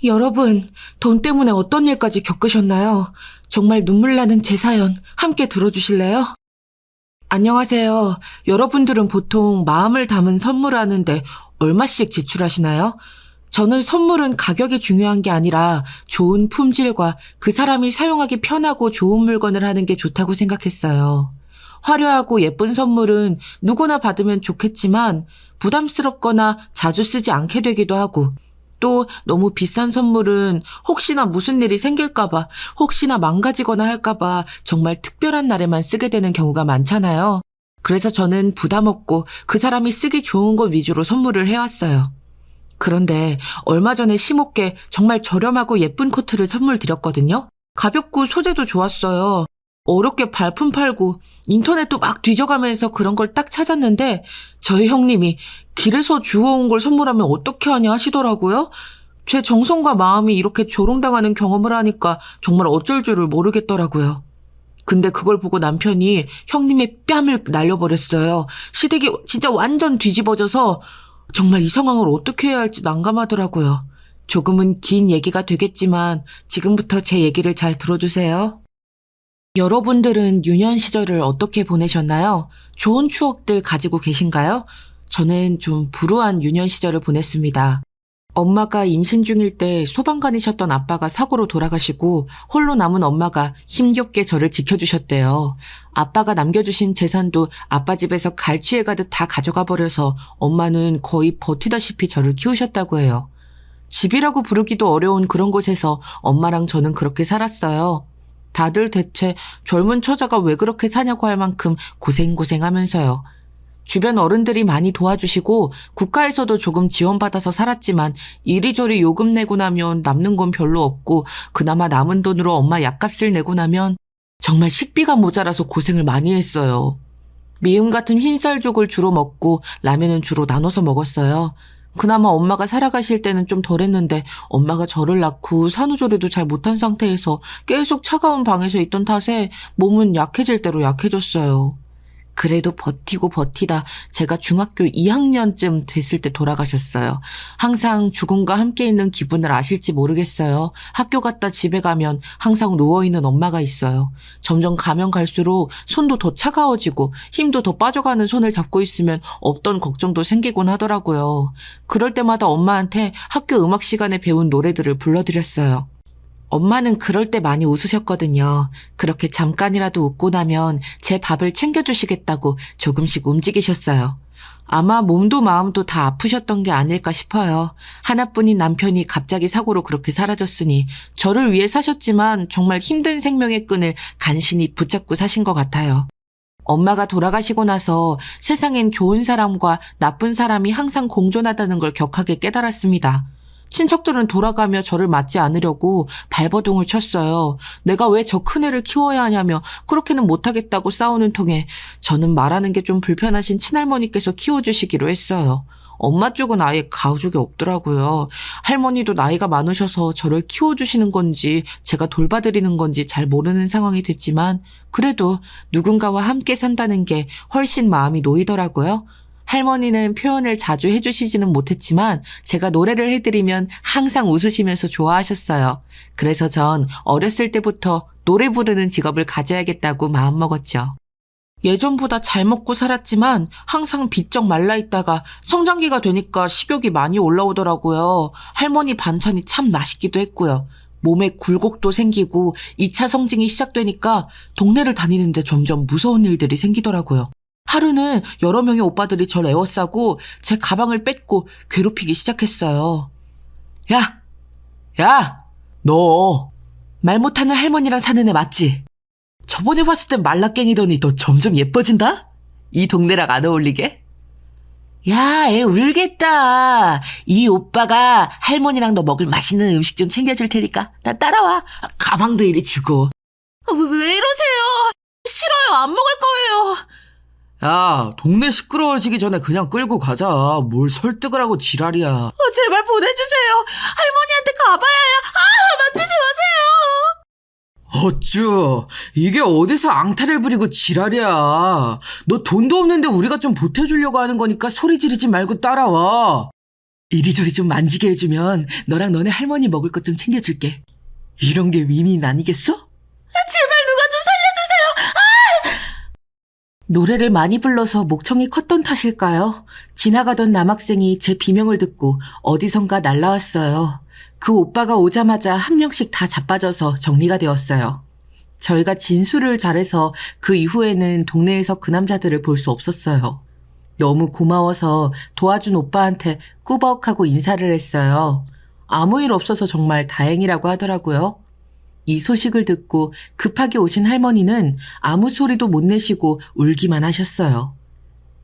여러분, 돈 때문에 어떤 일까지 겪으셨나요? 정말 눈물 나는 제 사연 함께 들어주실래요? 안녕하세요. 여러분들은 보통 마음을 담은 선물을 하는데 얼마씩 지출하시나요? 저는 선물은 가격이 중요한 게 아니라 좋은 품질과 그 사람이 사용하기 편하고 좋은 물건을 하는 게 좋다고 생각했어요. 화려하고 예쁜 선물은 누구나 받으면 좋겠지만 부담스럽거나 자주 쓰지 않게 되기도 하고, 또 너무 비싼 선물은 혹시나 무슨 일이 생길까봐, 혹시나 망가지거나 할까봐 정말 특별한 날에만 쓰게 되는 경우가 많잖아요. 그래서 저는 부담 없고 그 사람이 쓰기 좋은 것 위주로 선물을 해왔어요. 그런데 얼마 전에 심오께 정말 저렴하고 예쁜 코트를 선물 드렸거든요. 가볍고 소재도 좋았어요. 어렵게 발품 팔고 인터넷도 막 뒤져가면서 그런 걸 딱 찾았는데 저희 형님이 길에서 주워온 걸 선물하면 어떻게 하냐 하시더라고요. 제 정성과 마음이 이렇게 조롱당하는 경험을 하니까 정말 어쩔 줄을 모르겠더라고요. 근데 그걸 보고 남편이 형님의 뺨을 날려버렸어요. 시댁이 진짜 완전 뒤집어져서 정말 이 상황을 어떻게 해야 할지 난감하더라고요. 조금은 긴 얘기가 되겠지만 지금부터 제 얘기를 잘 들어주세요. 여러분들은 유년 시절을 어떻게 보내셨나요? 좋은 추억들 가지고 계신가요? 저는 좀 불우한 유년 시절을 보냈습니다. 엄마가 임신 중일 때 소방관이셨던 아빠가 사고로 돌아가시고 홀로 남은 엄마가 힘겹게 저를 지켜주셨대요. 아빠가 남겨주신 재산도 아빠 집에서 갈취해가듯 다 가져가 버려서 엄마는 거의 버티다시피 저를 키우셨다고 해요. 집이라고 부르기도 어려운 그런 곳에서 엄마랑 저는 그렇게 살았어요. 다들 대체 젊은 처자가 왜 그렇게 사냐고 할 만큼 고생하면서요. 주변 어른들이 많이 도와주시고 국가에서도 조금 지원받아서 살았지만 이리저리 요금 내고 나면 남는 건 별로 없고, 그나마 남은 돈으로 엄마 약값을 내고 나면 정말 식비가 모자라서 고생을 많이 했어요. 미음 같은 흰쌀죽을 주로 먹고 라면은 주로 나눠서 먹었어요. 그나마 엄마가 살아가실 때는 좀 덜했는데 엄마가 저를 낳고 산후조리도 잘 못한 상태에서 계속 차가운 방에서 있던 탓에 몸은 약해질 대로 약해졌어요. 그래도 버티고 버티다 제가 중학교 2학년쯤 됐을 때 돌아가셨어요. 항상 죽음과 함께 있는 기분을 아실지 모르겠어요. 학교 갔다 집에 가면 항상 누워있는 엄마가 있어요. 점점 가면 갈수록 손도 더 차가워지고 힘도 더 빠져가는 손을 잡고 있으면 없던 걱정도 생기곤 하더라고요. 그럴 때마다 엄마한테 학교 음악 시간에 배운 노래들을 불러드렸어요. 엄마는 그럴 때 많이 웃으셨거든요. 그렇게 잠깐이라도 웃고 나면 제 밥을 챙겨주시겠다고 조금씩 움직이셨어요. 아마 몸도 마음도 다 아프셨던 게 아닐까 싶어요. 하나뿐인 남편이 갑자기 사고로 그렇게 사라졌으니 저를 위해 사셨지만 정말 힘든 생명의 끈을 간신히 붙잡고 사신 것 같아요. 엄마가 돌아가시고 나서 세상엔 좋은 사람과 나쁜 사람이 항상 공존하다는 걸 격하게 깨달았습니다. 친척들은 돌아가며 저를 맞지 않으려고 발버둥을 쳤어요. 내가 왜 저 큰애를 키워야 하냐며 그렇게는 못하겠다고 싸우는 통에 저는 말하는 게 좀 불편하신 친할머니께서 키워주시기로 했어요. 엄마 쪽은 아예 가족이 없더라고요. 할머니도 나이가 많으셔서 저를 키워주시는 건지 제가 돌봐드리는 건지 잘 모르는 상황이 됐지만 그래도 누군가와 함께 산다는 게 훨씬 마음이 놓이더라고요. 할머니는 표현을 자주 해주시지는 못했지만 제가 노래를 해드리면 항상 웃으시면서 좋아하셨어요. 그래서 전 어렸을 때부터 노래 부르는 직업을 가져야겠다고 마음먹었죠. 예전보다 잘 먹고 살았지만 항상 비쩍 말라있다가 성장기가 되니까 식욕이 많이 올라오더라고요. 할머니 반찬이 참 맛있기도 했고요. 몸에 굴곡도 생기고 2차 성징이 시작되니까 동네를 다니는데 점점 무서운 일들이 생기더라고요. 하루는 여러 명의 오빠들이 저를 에워싸고 제 가방을 뺏고 괴롭히기 시작했어요. 야! 야! 너 말 못하는 할머니랑 사는 애 맞지? 저번에 봤을 땐 말라깽이더니 너 점점 예뻐진다? 이 동네랑 안 어울리게? 야, 애 울겠다. 이 오빠가 할머니랑 너 먹을 맛있는 음식 좀 챙겨줄 테니까 나 따라와. 가방도 이리 주고. 왜 이러세요? 싫어요. 안 먹을 거예요. 야, 동네 시끄러워지기 전에 그냥 끌고 가자. 뭘 설득을 하고 지랄이야. 제발 보내주세요. 할머니한테 가봐야 해요. 만지지 마세요. 어쭈, 이게 어디서 앙탈을 부리고 지랄이야. 너 돈도 없는데 우리가 좀 보태주려고 하는 거니까 소리 지르지 말고 따라와. 이리저리 좀 만지게 해주면 너랑 너네 할머니 먹을 것 좀 챙겨줄게. 이런 게 위민 아니겠어? 제발 누가 좀 살려주세요. 노래를 많이 불러서 목청이 컸던 탓일까요? 지나가던 남학생이 제 비명을 듣고 어디선가 날라왔어요. 그 오빠가 오자마자 한 명씩 다 자빠져서 정리가 되었어요. 저희가 진술을 잘해서 그 이후에는 동네에서 그 남자들을 볼 수 없었어요. 너무 고마워서 도와준 오빠한테 꾸벅하고 인사를 했어요. 아무 일 없어서 정말 다행이라고 하더라고요. 이 소식을 듣고 급하게 오신 할머니는 아무 소리도 못 내시고 울기만 하셨어요.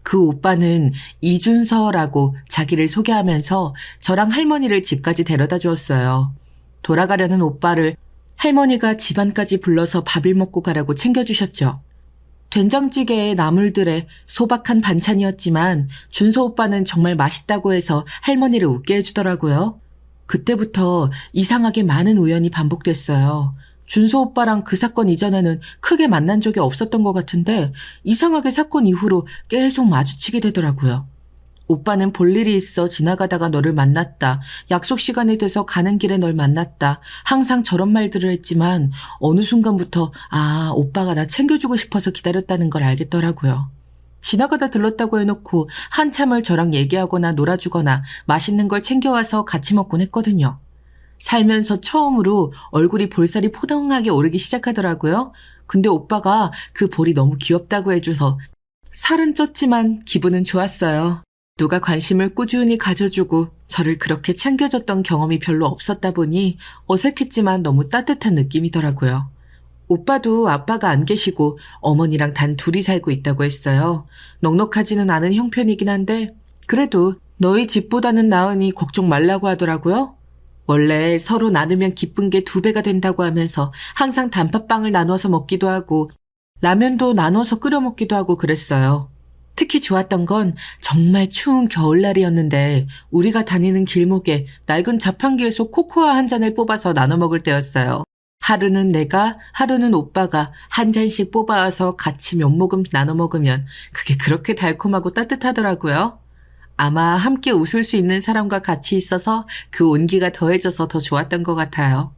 그 오빠는 이준서라고 자기를 소개하면서 저랑 할머니를 집까지 데려다 주었어요. 돌아가려는 오빠를 할머니가 집안까지 불러서 밥을 먹고 가라고 챙겨주셨죠. 된장찌개에 나물들에 소박한 반찬이었지만 준서 오빠는 정말 맛있다고 해서 할머니를 웃게 해주더라고요. 그때부터 이상하게 많은 우연이 반복됐어요. 준서 오빠랑 그 사건 이전에는 크게 만난 적이 없었던 것 같은데 이상하게 사건 이후로 계속 마주치게 되더라고요. 오빠는 볼 일이 있어 지나가다가 너를 만났다. 약속 시간이 돼서 가는 길에 널 만났다. 항상 저런 말들을 했지만 어느 순간부터 오빠가 나 챙겨주고 싶어서 기다렸다는 걸 알겠더라고요. 지나가다 들렀다고 해놓고 한참을 저랑 얘기하거나 놀아주거나 맛있는 걸 챙겨와서 같이 먹곤 했거든요. 살면서 처음으로 얼굴이 볼살이 포동하게 오르기 시작하더라고요. 근데 오빠가 그 볼이 너무 귀엽다고 해줘서 살은 쪘지만 기분은 좋았어요. 누가 관심을 꾸준히 가져주고 저를 그렇게 챙겨줬던 경험이 별로 없었다 보니 어색했지만 너무 따뜻한 느낌이더라고요. 오빠도 아빠가 안 계시고 어머니랑 단 둘이 살고 있다고 했어요. 넉넉하지는 않은 형편이긴 한데 그래도 너희 집보다는 나으니 걱정 말라고 하더라고요. 원래 서로 나누면 기쁜 게 2배가 된다고 하면서 항상 단팥빵을 나눠서 먹기도 하고 라면도 나눠서 끓여 먹기도 하고 그랬어요. 특히 좋았던 건 정말 추운 겨울날이었는데 우리가 다니는 길목에 낡은 자판기에서 코코아 한 잔을 뽑아서 나눠 먹을 때였어요. 하루는 내가, 하루는 오빠가 한 잔씩 뽑아와서 같이 몇 모금 나눠 먹으면 그게 그렇게 달콤하고 따뜻하더라고요. 아마 함께 웃을 수 있는 사람과 같이 있어서 그 온기가 더해져서 더 좋았던 것 같아요.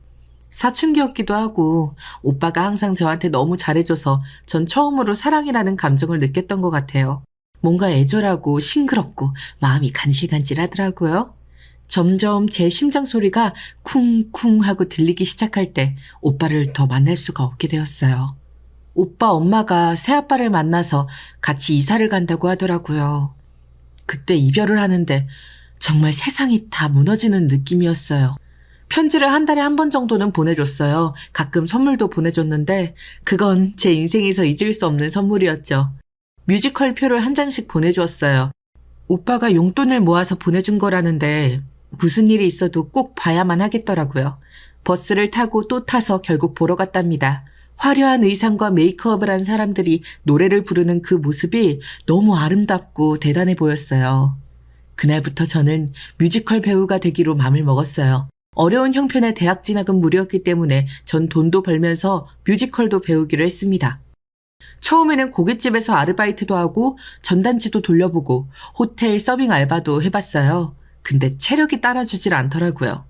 사춘기였기도 하고 오빠가 항상 저한테 너무 잘해줘서 전 처음으로 사랑이라는 감정을 느꼈던 것 같아요. 뭔가 애절하고 싱그럽고 마음이 간질간질하더라고요. 점점 제 심장 소리가 쿵쿵 하고 들리기 시작할 때 오빠를 더 만날 수가 없게 되었어요. 오빠 엄마가 새아빠를 만나서 같이 이사를 간다고 하더라고요. 그때 이별을 하는데 정말 세상이 다 무너지는 느낌이었어요. 편지를 한 달에 한 번 정도는 보내줬어요. 가끔 선물도 보내줬는데 그건 제 인생에서 잊을 수 없는 선물이었죠. 뮤지컬 표를 한 장씩 보내주었어요. 오빠가 용돈을 모아서 보내준 거라는데 무슨 일이 있어도 꼭 봐야만 하겠더라고요. 버스를 타고 또 타서 결국 보러 갔답니다. 화려한 의상과 메이크업을 한 사람들이 노래를 부르는 그 모습이 너무 아름답고 대단해 보였어요. 그날부터 저는 뮤지컬 배우가 되기로 마음을 먹었어요. 어려운 형편의 대학 진학은 무리였기 때문에 전 돈도 벌면서 뮤지컬도 배우기로 했습니다. 처음에는 고깃집에서 아르바이트도 하고 전단지도 돌려보고 호텔 서빙 알바도 해봤어요. 근데 체력이 따라주질 않더라고요.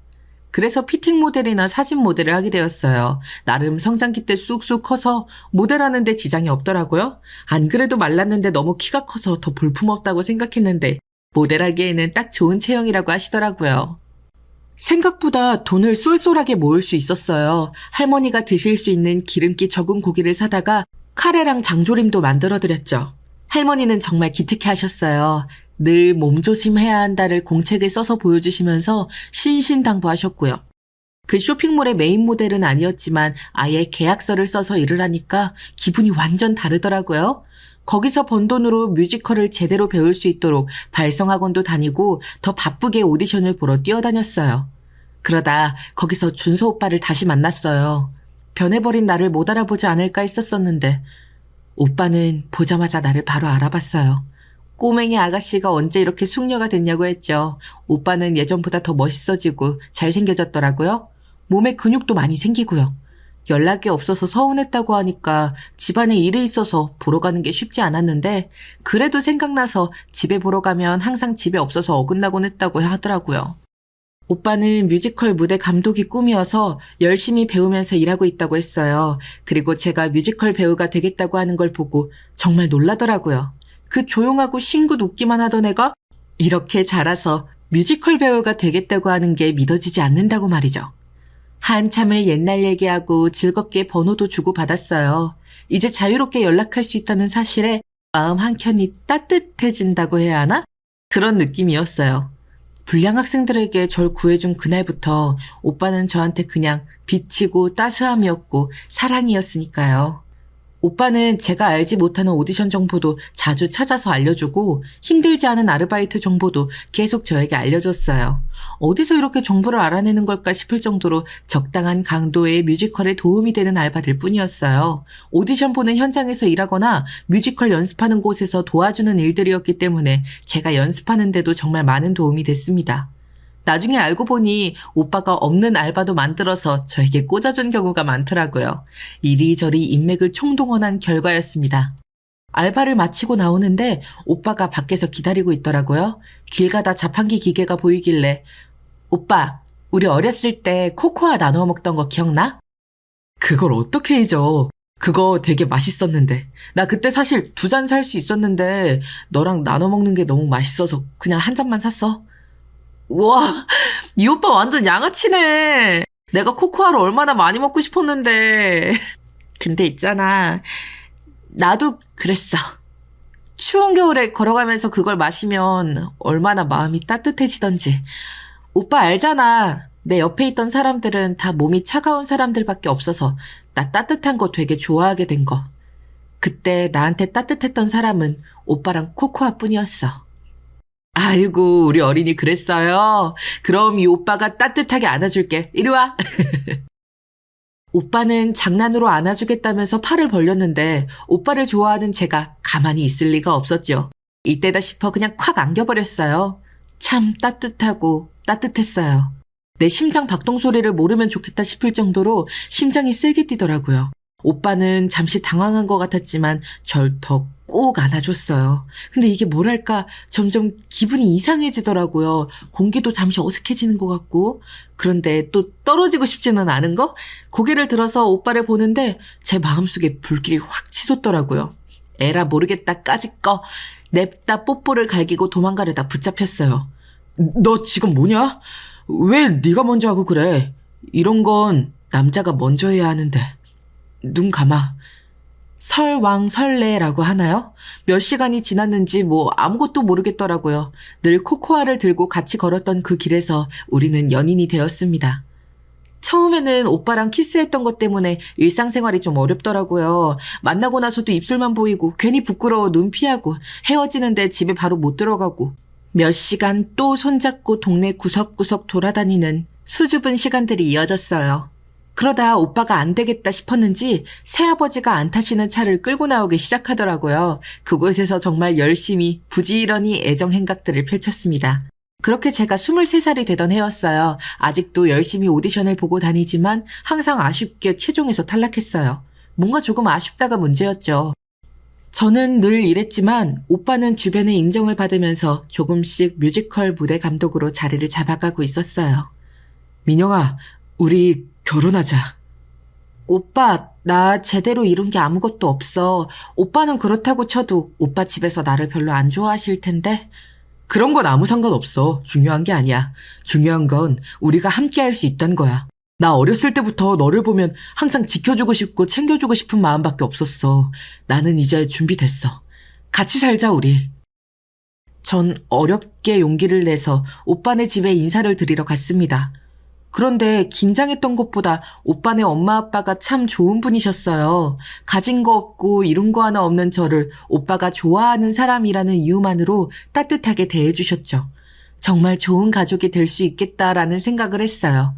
그래서 피팅 모델이나 사진 모델을 하게 되었어요. 나름 성장기 때 쑥쑥 커서 모델하는 데 지장이 없더라고요. 안 그래도 말랐는데 너무 키가 커서 더 볼품없다고 생각했는데 모델하기에는 딱 좋은 체형이라고 하시더라고요. 생각보다 돈을 쏠쏠하게 모을 수 있었어요. 할머니가 드실 수 있는 기름기 적은 고기를 사다가 카레랑 장조림도 만들어드렸죠. 할머니는 정말 기특해 하셨어요. 늘 몸조심해야 한다를 공책에 써서 보여주시면서 신신당부하셨고요. 그 쇼핑몰의 메인 모델은 아니었지만 아예 계약서를 써서 일을 하니까 기분이 완전 다르더라고요. 거기서 번 돈으로 뮤지컬을 제대로 배울 수 있도록 발성학원도 다니고 더 바쁘게 오디션을 보러 뛰어다녔어요. 그러다 거기서 준서 오빠를 다시 만났어요. 변해버린 나를 못 알아보지 않을까 했었었는데 오빠는 보자마자 나를 바로 알아봤어요. 꼬맹이 아가씨가 언제 이렇게 숙녀가 됐냐고 했죠. 오빠는 예전보다 더 멋있어지고 잘생겨졌더라고요. 몸에 근육도 많이 생기고요. 연락이 없어서 서운했다고 하니까 집안에 일이 있어서 보러 가는 게 쉽지 않았는데 그래도 생각나서 집에 보러 가면 항상 집에 없어서 어긋나곤 했다고 하더라고요. 오빠는 뮤지컬 무대 감독이 꿈이어서 열심히 배우면서 일하고 있다고 했어요. 그리고 제가 뮤지컬 배우가 되겠다고 하는 걸 보고 정말 놀라더라고요. 그 조용하고 싱긋 웃기만 하던 애가 이렇게 자라서 뮤지컬 배우가 되겠다고 하는 게 믿어지지 않는다고 말이죠. 한참을 옛날 얘기하고 즐겁게 번호도 주고받았어요. 이제 자유롭게 연락할 수 있다는 사실에 마음 한켠이 따뜻해진다고 해야 하나? 그런 느낌이었어요. 불량 학생들에게 절 구해준 그날부터 오빠는 저한테 그냥 빛이고 따스함이었고 사랑이었으니까요. 오빠는 제가 알지 못하는 오디션 정보도 자주 찾아서 알려주고 힘들지 않은 아르바이트 정보도 계속 저에게 알려줬어요. 어디서 이렇게 정보를 알아내는 걸까 싶을 정도로 적당한 강도의 뮤지컬에 도움이 되는 알바들 뿐이었어요. 오디션 보는 현장에서 일하거나 뮤지컬 연습하는 곳에서 도와주는 일들이었기 때문에 제가 연습하는데도 정말 많은 도움이 됐습니다. 나중에 알고 보니 오빠가 없는 알바도 만들어서 저에게 꽂아준 경우가 많더라고요. 이리저리 인맥을 총동원한 결과였습니다. 알바를 마치고 나오는데 오빠가 밖에서 기다리고 있더라고요. 길 가다 자판기 기계가 보이길래 오빠, 우리 어렸을 때 코코아 나눠 먹던 거 기억나? 그걸 어떻게 잊어? 그거 되게 맛있었는데. 나 그때 사실 2잔 살 수 있었는데 너랑 나눠 먹는 게 너무 맛있어서 그냥 한 잔만 샀어. 우와, 이 오빠 완전 양아치네. 내가 코코아를 얼마나 많이 먹고 싶었는데. 근데 있잖아, 나도 그랬어. 추운 겨울에 걸어가면서 그걸 마시면 얼마나 마음이 따뜻해지던지. 오빠 알잖아. 내 옆에 있던 사람들은 다 몸이 차가운 사람들밖에 없어서 나 따뜻한 거 되게 좋아하게 된 거. 그때 나한테 따뜻했던 사람은 오빠랑 코코아뿐이었어. 아이고, 우리 어린이 그랬어요. 그럼 이 오빠가 따뜻하게 안아줄게. 이리 와. 오빠는 장난으로 안아주겠다면서 팔을 벌렸는데 오빠를 좋아하는 제가 가만히 있을 리가 없었죠. 이때다 싶어 그냥 콱 안겨버렸어요. 참 따뜻하고 따뜻했어요. 내 심장 박동 소리를 모르면 좋겠다 싶을 정도로 심장이 세게 뛰더라고요. 오빠는 잠시 당황한 것 같았지만 절 더 꼭 안아줬어요. 근데 이게 뭐랄까 점점 기분이 이상해지더라고요. 공기도 잠시 어색해지는 것 같고. 그런데 또 떨어지고 싶지는 않은 거? 고개를 들어서 오빠를 보는데 제 마음속에 불길이 확 치솟더라고요. 에라 모르겠다 까짓거. 냅다 뽀뽀를 갈기고 도망가려다 붙잡혔어요. 너 지금 뭐냐? 왜 네가 먼저 하고 그래? 이런 건 남자가 먼저 해야 하는데. 눈 감아. 설왕설래라고 하나요? 몇 시간이 지났는지 아무것도 모르겠더라고요. 늘 코코아를 들고 같이 걸었던 그 길에서 우리는 연인이 되었습니다. 처음에는 오빠랑 키스했던 것 때문에 일상생활이 좀 어렵더라고요. 만나고 나서도 입술만 보이고 괜히 부끄러워 눈 피하고 헤어지는데 집에 바로 못 들어가고 몇 시간 또 손잡고 동네 구석구석 돌아다니는 수줍은 시간들이 이어졌어요. 그러다 오빠가 안 되겠다 싶었는지 새아버지가 안 타시는 차를 끌고 나오기 시작하더라고요. 그곳에서 정말 열심히 부지런히 애정 행각들을 펼쳤습니다. 그렇게 제가 23살이 되던 해였어요. 아직도 열심히 오디션을 보고 다니지만 항상 아쉽게 최종에서 탈락했어요. 뭔가 조금 아쉽다가 문제였죠. 저는 늘 이랬지만 오빠는 주변의 인정을 받으면서 조금씩 뮤지컬 무대 감독으로 자리를 잡아가고 있었어요. 민영아, 우리 결혼하자. 오빠, 나 제대로 이룬 게 아무것도 없어. 오빠는 그렇다고 쳐도 오빠 집에서 나를 별로 안 좋아하실 텐데. 그런 건 아무 상관없어. 중요한 게 아니야. 중요한 건 우리가 함께 할 수 있다는 거야. 나 어렸을 때부터 너를 보면 항상 지켜주고 싶고 챙겨주고 싶은 마음밖에 없었어. 나는 이제 준비됐어. 같이 살자, 우리. 전 어렵게 용기를 내서 오빠네 집에 인사를 드리러 갔습니다. 그런데 긴장했던 것보다 오빠네 엄마 아빠가 참 좋은 분이셨어요. 가진 거 없고 이룬 거 하나 없는 저를 오빠가 좋아하는 사람이라는 이유만으로 따뜻하게 대해주셨죠. 정말 좋은 가족이 될 수 있겠다라는 생각을 했어요.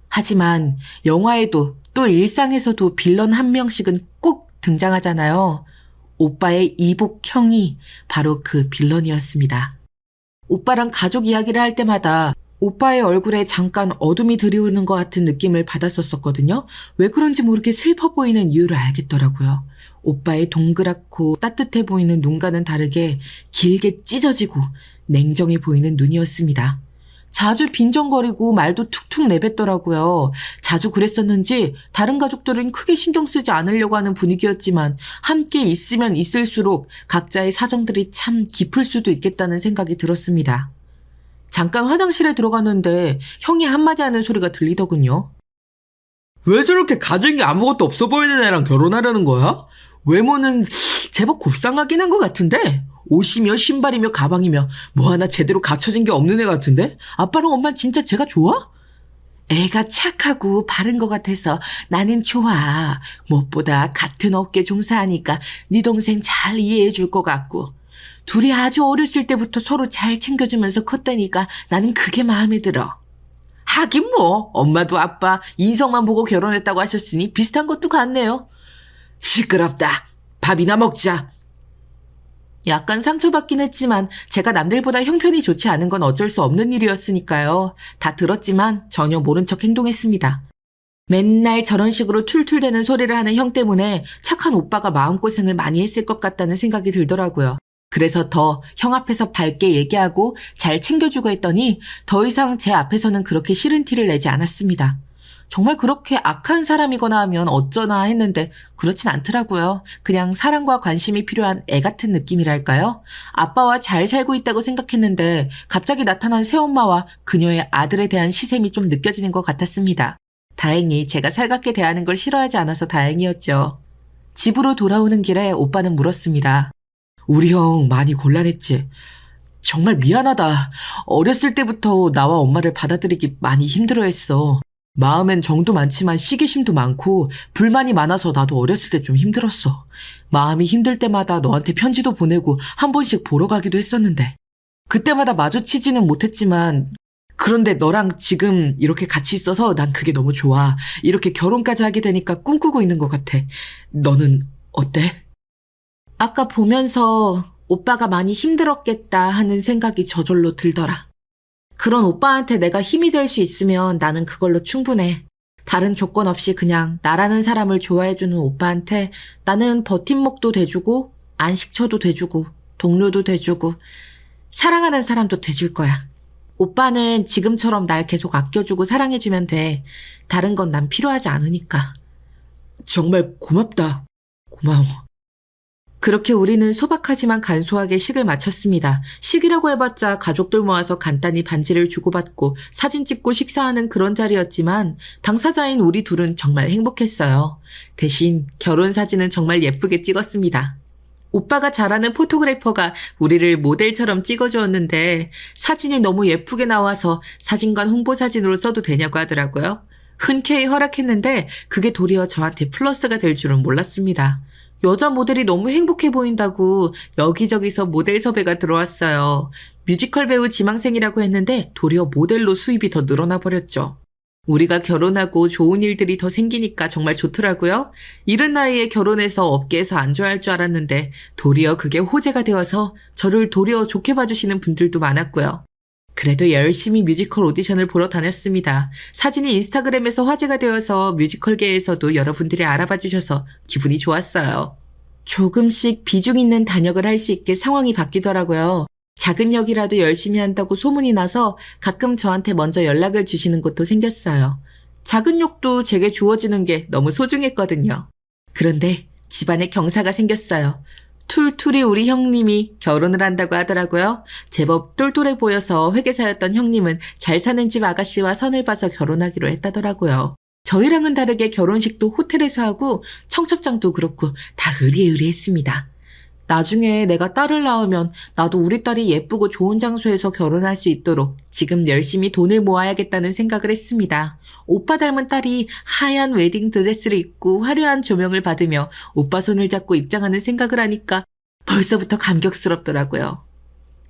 하지만 영화에도 또 일상에서도 빌런 한 명씩은 꼭 등장하잖아요. 오빠의 이복 형이 바로 그 빌런이었습니다. 오빠랑 가족 이야기를 할 때마다 오빠의 얼굴에 잠깐 어둠이 드리우는 것 같은 느낌을 받았었거든요. 왜 그런지 모르게 슬퍼 보이는 이유를 알겠더라고요. 오빠의 동그랗고 따뜻해 보이는 눈과는 다르게 길게 찢어지고 냉정해 보이는 눈이었습니다. 자주 빈정거리고 말도 툭툭 내뱉더라고요. 자주 그랬었는지 다른 가족들은 크게 신경 쓰지 않으려고 하는 분위기였지만 함께 있으면 있을수록 각자의 사정들이 참 깊을 수도 있겠다는 생각이 들었습니다. 잠깐 화장실에 들어갔는데 형이 한마디 하는 소리가 들리더군요. 왜 저렇게 가진 게 아무것도 없어 보이는 애랑 결혼하려는 거야? 외모는 제법 곱상하긴 한 것 같은데 옷이며 신발이며 가방이며 뭐 하나 제대로 갖춰진 게 없는 애 같은데? 아빠랑 엄마는 진짜 제가 좋아? 애가 착하고 바른 것 같아서 나는 좋아. 무엇보다 같은 업계 종사하니까 네 동생 잘 이해해 줄 것 같고 둘이 아주 어렸을 때부터 서로 잘 챙겨주면서 컸다니까 나는 그게 마음에 들어. 하긴 뭐 엄마도 아빠 인성만 보고 결혼했다고 하셨으니 비슷한 것도 같네요. 시끄럽다. 밥이나 먹자. 약간 상처받긴 했지만 제가 남들보다 형편이 좋지 않은 건 어쩔 수 없는 일이었으니까요. 다 들었지만 전혀 모른 척 행동했습니다. 맨날 저런 식으로 툴툴대는 소리를 하는 형 때문에 착한 오빠가 마음고생을 많이 했을 것 같다는 생각이 들더라고요. 그래서 더 형 앞에서 밝게 얘기하고 잘 챙겨주고 했더니 더 이상 제 앞에서는 그렇게 싫은 티를 내지 않았습니다. 정말 그렇게 악한 사람이거나 하면 어쩌나 했는데 그렇진 않더라고요. 그냥 사랑과 관심이 필요한 애 같은 느낌이랄까요? 아빠와 잘 살고 있다고 생각했는데 갑자기 나타난 새엄마와 그녀의 아들에 대한 시샘이 좀 느껴지는 것 같았습니다. 다행히 제가 살갑게 대하는 걸 싫어하지 않아서 다행이었죠. 집으로 돌아오는 길에 오빠는 물었습니다. 우리 형 많이 곤란했지? 정말 미안하다. 어렸을 때부터 나와 엄마를 받아들이기 많이 힘들어했어. 마음엔 정도 많지만 시기심도 많고 불만이 많아서 나도 어렸을 때 좀 힘들었어. 마음이 힘들 때마다 너한테 편지도 보내고 한 번씩 보러 가기도 했었는데 그때마다 마주치지는 못했지만 그런데 너랑 지금 이렇게 같이 있어서 난 그게 너무 좋아. 이렇게 결혼까지 하게 되니까 꿈꾸고 있는 것 같아. 너는 어때? 아까 보면서 오빠가 많이 힘들었겠다 하는 생각이 저절로 들더라. 그런 오빠한테 내가 힘이 될 수 있으면 나는 그걸로 충분해. 다른 조건 없이 그냥 나라는 사람을 좋아해주는 오빠한테 나는 버팀목도 돼주고 안식처도 돼주고 동료도 돼주고 사랑하는 사람도 돼줄 거야. 오빠는 지금처럼 날 계속 아껴주고 사랑해주면 돼. 다른 건 난 필요하지 않으니까. 정말 고맙다. 고마워. 그렇게 우리는 소박하지만 간소하게 식을 마쳤습니다. 식이라고 해봤자 가족들 모아서 간단히 반지를 주고받고 사진 찍고 식사하는 그런 자리였지만 당사자인 우리 둘은 정말 행복했어요. 대신 결혼 사진은 정말 예쁘게 찍었습니다. 오빠가 잘하는 포토그래퍼가 우리를 모델처럼 찍어주었는데 사진이 너무 예쁘게 나와서 사진관 홍보사진으로 써도 되냐고 하더라고요. 흔쾌히 허락했는데 그게 도리어 저한테 플러스가 될 줄은 몰랐습니다. 여자 모델이 너무 행복해 보인다고 여기저기서 모델 섭외가 들어왔어요. 뮤지컬 배우 지망생이라고 했는데 도리어 모델로 수입이 더 늘어나 버렸죠. 우리가 결혼하고 좋은 일들이 더 생기니까 정말 좋더라고요. 이른 나이에 결혼해서 업계에서 안 좋아할 줄 알았는데 도리어 그게 호재가 되어서 저를 도리어 좋게 봐주시는 분들도 많았고요. 그래도 열심히 뮤지컬 오디션을 보러 다녔습니다. 사진이 인스타그램에서 화제가 되어서 뮤지컬계에서도 여러분들이 알아봐 주셔서 기분이 좋았어요. 조금씩 비중 있는 단역을 할 수 있게 상황이 바뀌더라고요. 작은 역이라도 열심히 한다고 소문이 나서 가끔 저한테 먼저 연락을 주시는 곳도 생겼어요. 작은 역도 제게 주어지는 게 너무 소중했거든요. 그런데 집안에 경사가 생겼어요. 툴툴이 우리 형님이 결혼을 한다고 하더라고요. 제법 똘똘해 보여서 회계사였던 형님은 잘 사는 집 아가씨와 선을 봐서 결혼하기로 했다더라고요. 저희랑은 다르게 결혼식도 호텔에서 하고 청첩장도 그렇고 다 의리의리했습니다. 나중에 내가 딸을 낳으면 나도 우리 딸이 예쁘고 좋은 장소에서 결혼할 수 있도록 지금 열심히 돈을 모아야겠다는 생각을 했습니다. 오빠 닮은 딸이 하얀 웨딩 드레스를 입고 화려한 조명을 받으며 오빠 손을 잡고 입장하는 생각을 하니까 벌써부터 감격스럽더라고요.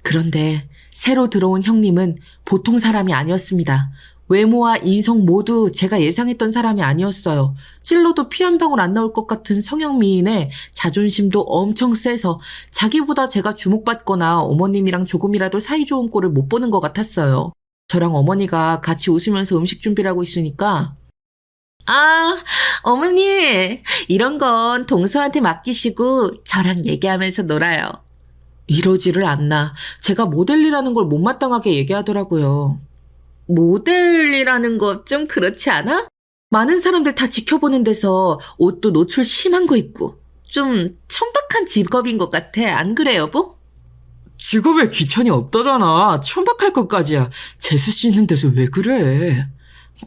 그런데 새로 들어온 형님은 보통 사람이 아니었습니다. 외모와 인성 모두 제가 예상했던 사람이 아니었어요. 찔러도 피 한 방울 안 나올 것 같은 성형 미인에 자존심도 엄청 세서 자기보다 제가 주목받거나 어머님이랑 조금이라도 사이 좋은 꼴을 못 보는 것 같았어요. 저랑 어머니가 같이 웃으면서 음식 준비를 하고 있으니까 아, 어머니, 이런 건 동서한테 맡기시고 저랑 얘기하면서 놀아요. 이러지를 않나. 제가 모델이라는 걸 못마땅하게 얘기하더라고요. 모델이라는 거 좀 그렇지 않아? 많은 사람들 다 지켜보는 데서 옷도 노출 심한 거 입고 좀 천박한 직업인 것 같아. 안 그래, 여보? 직업에 귀천이 없다잖아. 천박할 것까지야. 재수 씻는 데서 왜 그래?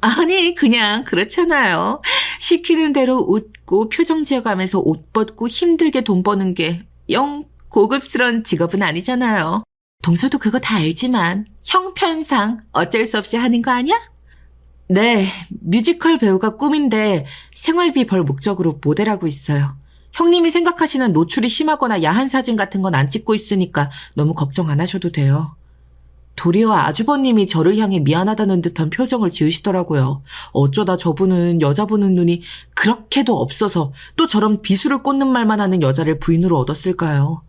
아니, 그냥 그렇잖아요. 시키는 대로 웃고 표정 지어가면서 옷 벗고 힘들게 돈 버는 게 영 고급스러운 직업은 아니잖아요. 동서도 그거 다 알지만 형편상 어쩔 수 없이 하는 거 아니야? 네, 뮤지컬 배우가 꿈인데 생활비 벌 목적으로 모델하고 있어요. 형님이 생각하시는 노출이 심하거나 야한 사진 같은 건 안 찍고 있으니까 너무 걱정 안 하셔도 돼요. 도리어 아주버님이 저를 향해 미안하다는 듯한 표정을 지으시더라고요. 어쩌다 저분은 여자 보는 눈이 그렇게도 없어서 또 저런 비수를 꽂는 말만 하는 여자를 부인으로 얻었을까요?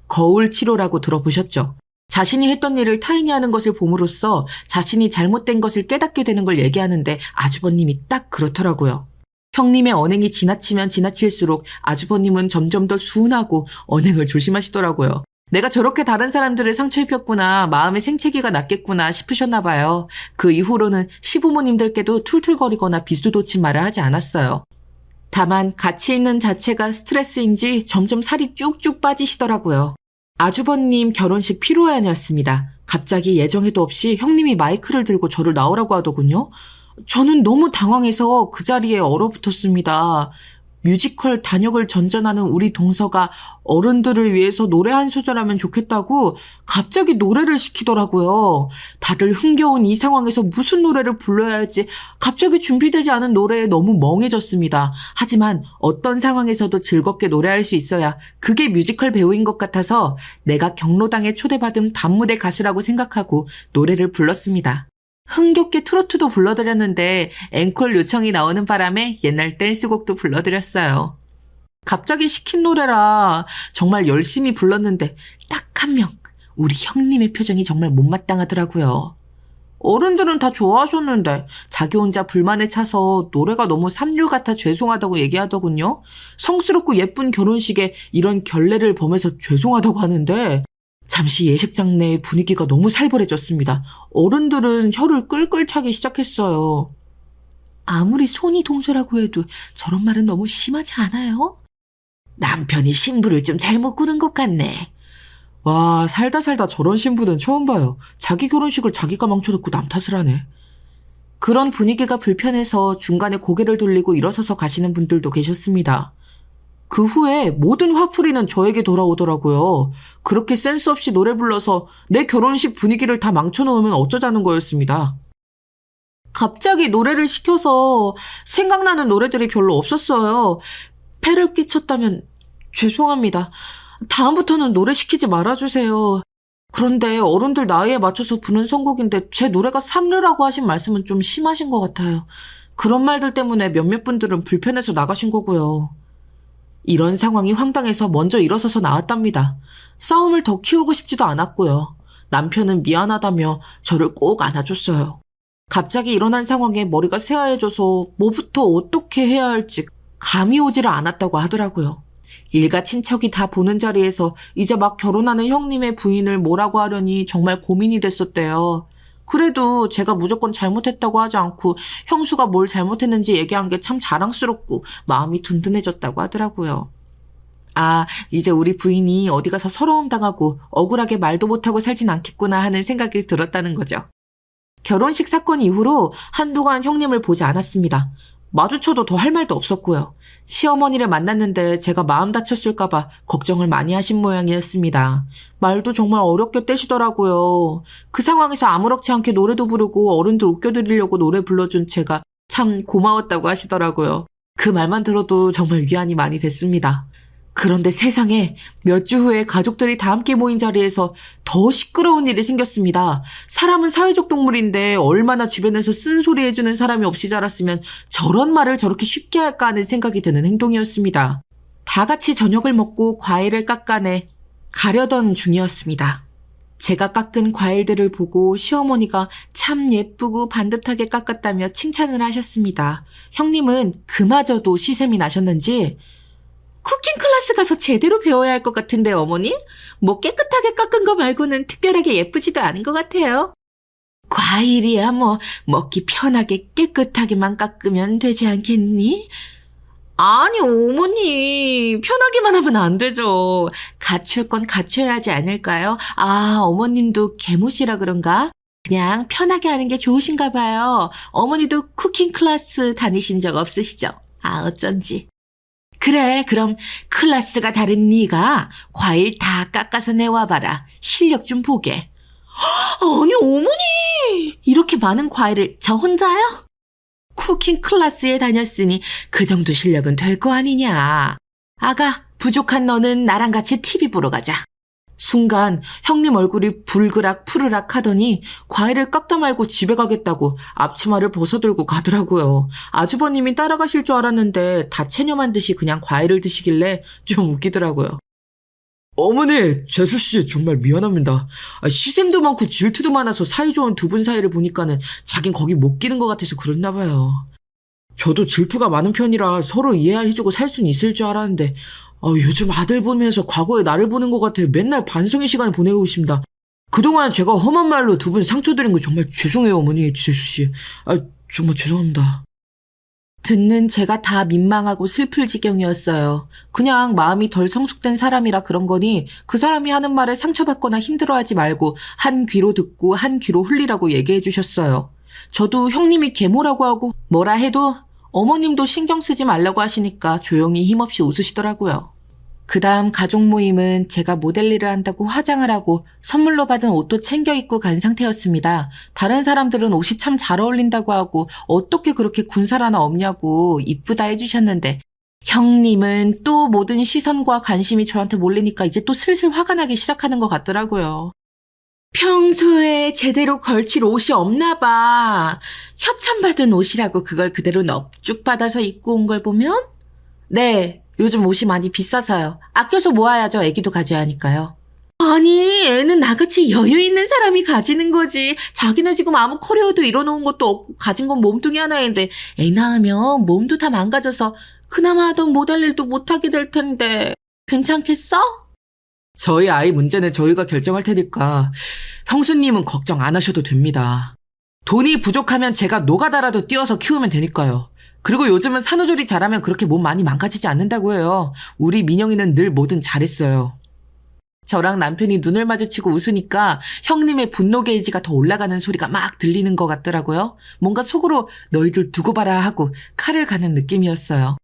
거울 치료라고 들어보셨죠? 자신이 했던 일을 타인이 하는 것을 봄으로써 자신이 잘못된 것을 깨닫게 되는 걸 얘기하는데 아주버님이 딱 그렇더라고요. 형님의 언행이 지나치면 지나칠수록 아주버님은 점점 더 순하고 언행을 조심하시더라고요. 내가 저렇게 다른 사람들을 상처 입혔구나, 마음의 생채기가 났겠구나 싶으셨나 봐요. 그 이후로는 시부모님들께도 툴툴거리거나 비수도친 말을 하지 않았어요. 다만 같이 있는 자체가 스트레스인지 점점 살이 쭉쭉 빠지시더라고요. 아주버님 결혼식 피로연이었습니다. 갑자기 예정에도 없이 형님이 마이크를 들고 저를 나오라고 하더군요. 저는 너무 당황해서 그 자리에 얼어붙었습니다. 뮤지컬 단역을 전전하는 우리 동서가 어른들을 위해서 노래 한 소절 하면 좋겠다고 갑자기 노래를 시키더라고요. 다들 흥겨운 이 상황에서 무슨 노래를 불러야 할지 갑자기 준비되지 않은 노래에 너무 멍해졌습니다. 하지만 어떤 상황에서도 즐겁게 노래할 수 있어야 그게 뮤지컬 배우인 것 같아서 내가 경로당에 초대받은 밤무대 가수라고 생각하고 노래를 불렀습니다. 흥겹게 트로트도 불러드렸는데 앵콜 요청이 나오는 바람에 옛날 댄스곡도 불러드렸어요. 갑자기 시킨 노래라 정말 열심히 불렀는데 딱 한 명, 우리 형님의 표정이 정말 못마땅하더라고요. 어른들은 다 좋아하셨는데 자기 혼자 불만에 차서 노래가 너무 삼류 같아 죄송하다고 얘기하더군요. 성스럽고 예쁜 결혼식에 이런 결례를 범해서 죄송하다고 하는데 잠시 예식장 내 분위기가 너무 살벌해졌습니다. 어른들은 혀를 끌끌 차기 시작했어요. 아무리 손이 동서라고 해도 저런 말은 너무 심하지 않아요? 남편이 신부를 좀 잘못 고른 것 같네. 와, 살다 저런 신부는 처음 봐요. 자기 결혼식을 자기가 망쳐놓고 남 탓을 하네. 그런 분위기가 불편해서 중간에 고개를 돌리고 일어서서 가시는 분들도 계셨습니다. 그 후에 모든 화풀이는 저에게 돌아오더라고요. 그렇게 센스 없이 노래 불러서 내 결혼식 분위기를 다 망쳐놓으면 어쩌자는 거였습니다. 갑자기 노래를 시켜서 생각나는 노래들이 별로 없었어요. 폐를 끼쳤다면 죄송합니다. 다음부터는 노래 시키지 말아주세요. 그런데 어른들 나이에 맞춰서 부는 선곡인데 제 노래가 삼류라고 하신 말씀은 좀 심하신 것 같아요. 그런 말들 때문에 몇몇 분들은 불편해서 나가신 거고요. 이런 상황이 황당해서 먼저 일어서서 나왔답니다. 싸움을 더 키우고 싶지도 않았고요. 남편은 미안하다며 저를 꼭 안아줬어요. 갑자기 일어난 상황에 머리가 새하얘져서 뭐부터 어떻게 해야 할지 감이 오지를 않았다고 하더라고요. 일가 친척이 다 보는 자리에서 이제 막 결혼하는 형님의 부인을 뭐라고 하려니 정말 고민이 됐었대요. 그래도 제가 무조건 잘못했다고 하지 않고 형수가 뭘 잘못했는지 얘기한 게 참 자랑스럽고 마음이 든든해졌다고 하더라고요. 아, 이제 우리 부인이 어디 가서 서러움 당하고 억울하게 말도 못하고 살진 않겠구나 하는 생각이 들었다는 거죠. 결혼식 사건 이후로 한동안 형님을 보지 않았습니다. 마주쳐도 더 할 말도 없었고요. 시어머니를 만났는데 제가 마음 다쳤을까봐 걱정을 많이 하신 모양이었습니다. 말도 정말 어렵게 떼시더라고요. 그 상황에서 아무렇지 않게 노래도 부르고 어른들 웃겨드리려고 노래 불러준 제가 참 고마웠다고 하시더라고요. 그 말만 들어도 정말 위안이 많이 됐습니다. 그런데 세상에 몇 주 후에 가족들이 다 함께 모인 자리에서 더 시끄러운 일이 생겼습니다. 사람은 사회적 동물인데 얼마나 주변에서 쓴소리 해주는 사람이 없이 자랐으면 저런 말을 저렇게 쉽게 할까 하는 생각이 드는 행동이었습니다. 다 같이 저녁을 먹고 과일을 깎아내 가려던 중이었습니다. 제가 깎은 과일들을 보고 시어머니가 참 예쁘고 반듯하게 깎았다며 칭찬을 하셨습니다. 형님은 그마저도 시샘이 나셨는지 쿠킹 클래스 가서 제대로 배워야 할 것 같은데 어머니? 뭐 깨끗하게 깎은 거 말고는 특별하게 예쁘지도 않은 것 같아요. 과일이야 뭐 먹기 편하게 깨끗하게만 깎으면 되지 않겠니? 아니 어머니 편하게만 하면 안 되죠. 갖출 건 갖춰야 하지 않을까요? 아 어머님도 개못이라 그런가? 그냥 편하게 하는 게 좋으신가 봐요. 어머니도 쿠킹 클래스 다니신 적 없으시죠? 아 어쩐지. 그래 그럼 클래스가 다른 네가 과일 다 깎아서 내와봐라. 실력 좀 보게. 아니 어머니 이렇게 많은 과일을 저 혼자요? 쿠킹 클래스에 다녔으니 그 정도 실력은 될 거 아니냐. 아가 부족한 너는 나랑 같이 TV 보러 가자. 순간 형님 얼굴이 불그락 푸르락 하더니 과일을 깎다 말고 집에 가겠다고 앞치마를 벗어들고 가더라고요. 아주버님이 따라가실 줄 알았는데 다 체념한 듯이 그냥 과일을 드시길래 좀 웃기더라고요. 어머니, 재수씨 정말 미안합니다. 시샘도 많고 질투도 많아서 사이좋은 두 분 사이를 보니까는 자긴 거기 못 끼는 것 같아서 그랬나 봐요. 저도 질투가 많은 편이라 서로 이해해주고 살 수는 있을 줄 알았는데 요즘 아들 보면서 과거의 나를 보는 것 같아 맨날 반성의 시간을 보내고 있습니다. 그동안 제가 험한 말로 두 분 상처드린 거 정말 죄송해요, 어머니, 재수씨. 정말 죄송합니다. 듣는 제가 다 민망하고 슬플 지경이었어요. 그냥 마음이 덜 성숙된 사람이라 그런 거니 그 사람이 하는 말에 상처받거나 힘들어하지 말고 한 귀로 듣고 한 귀로 흘리라고 얘기해 주셨어요. 저도 형님이 계모라고 하고 뭐라 해도 어머님도 신경 쓰지 말라고 하시니까 조용히 힘없이 웃으시더라고요. 그 다음 가족 모임은 제가 모델 일을 한다고 화장을 하고 선물로 받은 옷도 챙겨 입고 간 상태였습니다. 다른 사람들은 옷이 참 잘 어울린다고 하고 어떻게 그렇게 군살 하나 없냐고 이쁘다 해주셨는데 형님은 또 모든 시선과 관심이 저한테 몰리니까 이제 또 슬슬 화가 나기 시작하는 것 같더라고요. 평소에 제대로 걸칠 옷이 없나 봐. 협찬받은 옷이라고 그걸 그대로 넙죽 받아서 입고 온 걸 보면? 네, 요즘 옷이 많이 비싸서요. 아껴서 모아야죠. 애기도 가져야 하니까요. 아니, 애는 나같이 여유 있는 사람이 가지는 거지. 자기는 지금 아무 커리어도 이뤄놓은 것도 없고 가진 건 몸뚱이 하나인데 애 낳으면 몸도 다 망가져서 그나마 하던 모델 일도 못하게 될 텐데 괜찮겠어? 저희 아이 문제는 저희가 결정할 테니까 형수님은 걱정 안 하셔도 됩니다. 돈이 부족하면 제가 노가다라도 띄워서 키우면 되니까요. 그리고 요즘은 산후조리 잘하면 그렇게 몸 많이 망가지지 않는다고 해요. 우리 민영이는 늘 뭐든 잘했어요. 저랑 남편이 눈을 마주치고 웃으니까 형님의 분노 게이지가 더 올라가는 소리가 막 들리는 것 같더라고요. 뭔가 속으로 너희들 두고 봐라 하고 칼을 가는 느낌이었어요.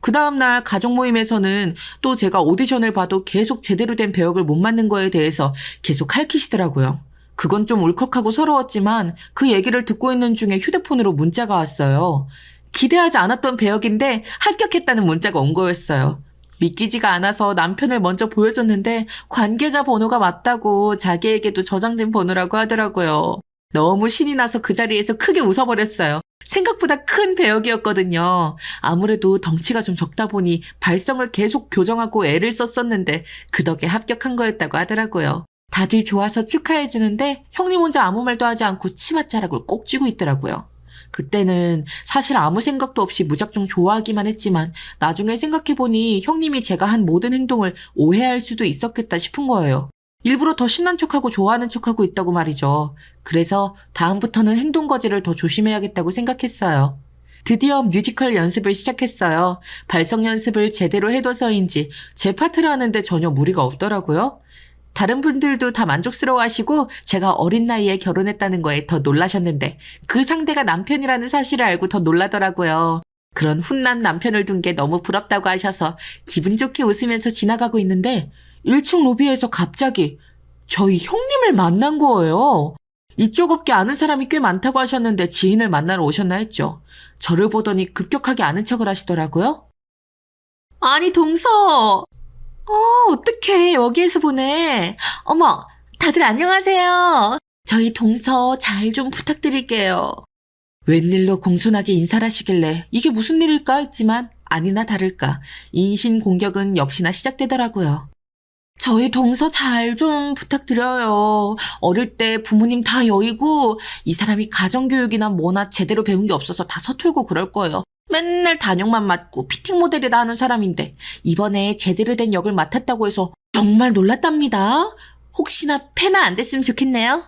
그 다음날 가족 모임에서는 또 제가 오디션을 봐도 계속 제대로 된 배역을 못 맡는 거에 대해서 계속 할퀴시더라고요. 그건 좀 울컥하고 서러웠지만 그 얘기를 듣고 있는 중에 휴대폰으로 문자가 왔어요. 기대하지 않았던 배역인데 합격했다는 문자가 온 거였어요. 믿기지가 않아서 남편을 먼저 보여줬는데 관계자 번호가 맞다고 자기에게도 저장된 번호라고 하더라고요. 너무 신이 나서 그 자리에서 크게 웃어버렸어요. 생각보다 큰 배역이었거든요. 아무래도 덩치가 좀 적다 보니 발성을 계속 교정하고 애를 썼었는데 그 덕에 합격한 거였다고 하더라고요. 다들 좋아서 축하해주는데 형님 혼자 아무 말도 하지 않고 치맛자락을 꼭 쥐고 있더라고요. 그때는 사실 아무 생각도 없이 무작정 좋아하기만 했지만 나중에 생각해보니 형님이 제가 한 모든 행동을 오해할 수도 있었겠다 싶은 거예요. 일부러 더 신난 척하고 좋아하는 척하고 있다고 말이죠. 그래서 다음부터는 행동 거지를 더 조심해야겠다고 생각했어요. 드디어 뮤지컬 연습을 시작했어요. 발성 연습을 제대로 해둬서인지 제 파트를 하는데 전혀 무리가 없더라고요. 다른 분들도 다 만족스러워하시고 제가 어린 나이에 결혼했다는 거에 더 놀라셨는데 그 상대가 남편이라는 사실을 알고 더 놀라더라고요. 그런 훈남 남편을 둔 게 너무 부럽다고 하셔서 기분 좋게 웃으면서 지나가고 있는데 1층 로비에서 갑자기 저희 형님을 만난 거예요. 이쪽 업계 아는 사람이 꽤 많다고 하셨는데 지인을 만나러 오셨나 했죠. 저를 보더니 급격하게 아는 척을 하시더라고요. 아니 동서. 어떡해. 여기에서 보네. 어머, 다들 안녕하세요. 저희 동서 잘 좀 부탁드릴게요. 웬일로 공손하게 인사를 하시길래 이게 무슨 일일까 했지만 아니나 다를까 인신공격은 역시나 시작되더라고요. 저희 동서 잘 좀 부탁드려요. 어릴 때 부모님 다 여의고 이 사람이 가정교육이나 뭐나 제대로 배운 게 없어서 다 서툴고 그럴 거예요. 맨날 단역만 맡고 피팅 모델이다 하는 사람인데 이번에 제대로 된 역을 맡았다고 해서 정말 놀랐답니다. 혹시나 패나 안 됐으면 좋겠네요.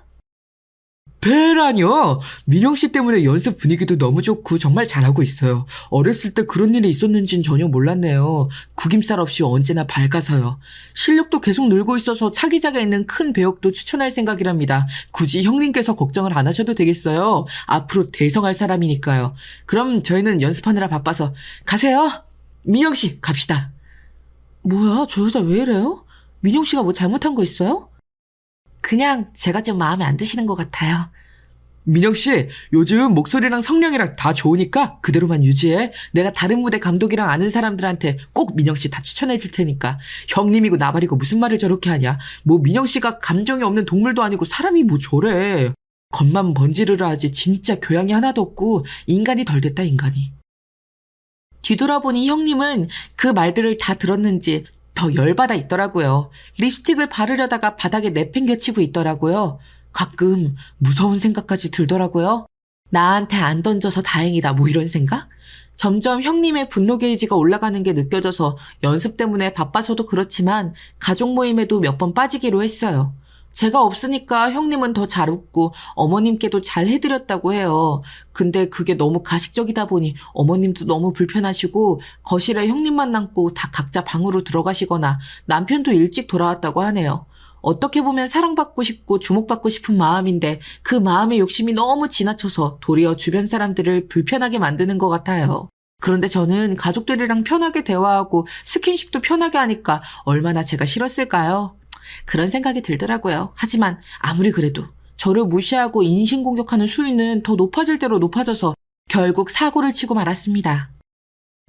배라뇨. 민영씨 때문에 연습 분위기도 너무 좋고 정말 잘하고 있어요. 어렸을 때 그런 일이 있었는진 전혀 몰랐네요. 구김살 없이 언제나 밝아서요. 실력도 계속 늘고 있어서 차기작에 있는 큰 배역도 추천할 생각이랍니다. 굳이 형님께서 걱정을 안 하셔도 되겠어요. 앞으로 대성할 사람이니까요. 그럼 저희는 연습하느라 바빠서 가세요. 민영씨 갑시다. 뭐야, 저 여자 왜 이래요? 민영씨가 뭐 잘못한 거 있어요? 그냥 제가 좀 마음에 안 드시는 것 같아요. 민영씨, 요즘 목소리랑 성량이랑 다 좋으니까 그대로만 유지해. 내가 다른 무대 감독이랑 아는 사람들한테 꼭 민영씨 다 추천해 줄 테니까. 형님이고 나발이고 무슨 말을 저렇게 하냐. 뭐 민영씨가 감정이 없는 동물도 아니고 사람이 뭐 저래. 겉만 번지르르 하지 진짜 교양이 하나도 없고 인간이 덜 됐다, 인간이. 뒤돌아보니 형님은 그 말들을 다 들었는지 더 열받아 있더라고요. 립스틱을 바르려다가 바닥에 내팽개치고 있더라고요. 가끔 무서운 생각까지 들더라고요. 나한테 안 던져서 다행이다 뭐 이런 생각? 점점 형님의 분노 게이지가 올라가는 게 느껴져서 연습 때문에 바빠서도 그렇지만 가족 모임에도 몇 번 빠지기로 했어요. 제가 없으니까 형님은 더 잘 웃고 어머님께도 잘 해드렸다고 해요. 근데 그게 너무 가식적이다 보니 어머님도 너무 불편하시고 거실에 형님만 남고 다 각자 방으로 들어가시거나 남편도 일찍 돌아왔다고 하네요. 어떻게 보면 사랑받고 싶고 주목받고 싶은 마음인데 그 마음의 욕심이 너무 지나쳐서 도리어 주변 사람들을 불편하게 만드는 것 같아요. 그런데 저는 가족들이랑 편하게 대화하고 스킨십도 편하게 하니까 얼마나 제가 싫었을까요? 그런 생각이 들더라고요. 하지만 아무리 그래도 저를 무시하고 인신공격하는 수위는 더 높아질 대로 높아져서 결국 사고를 치고 말았습니다.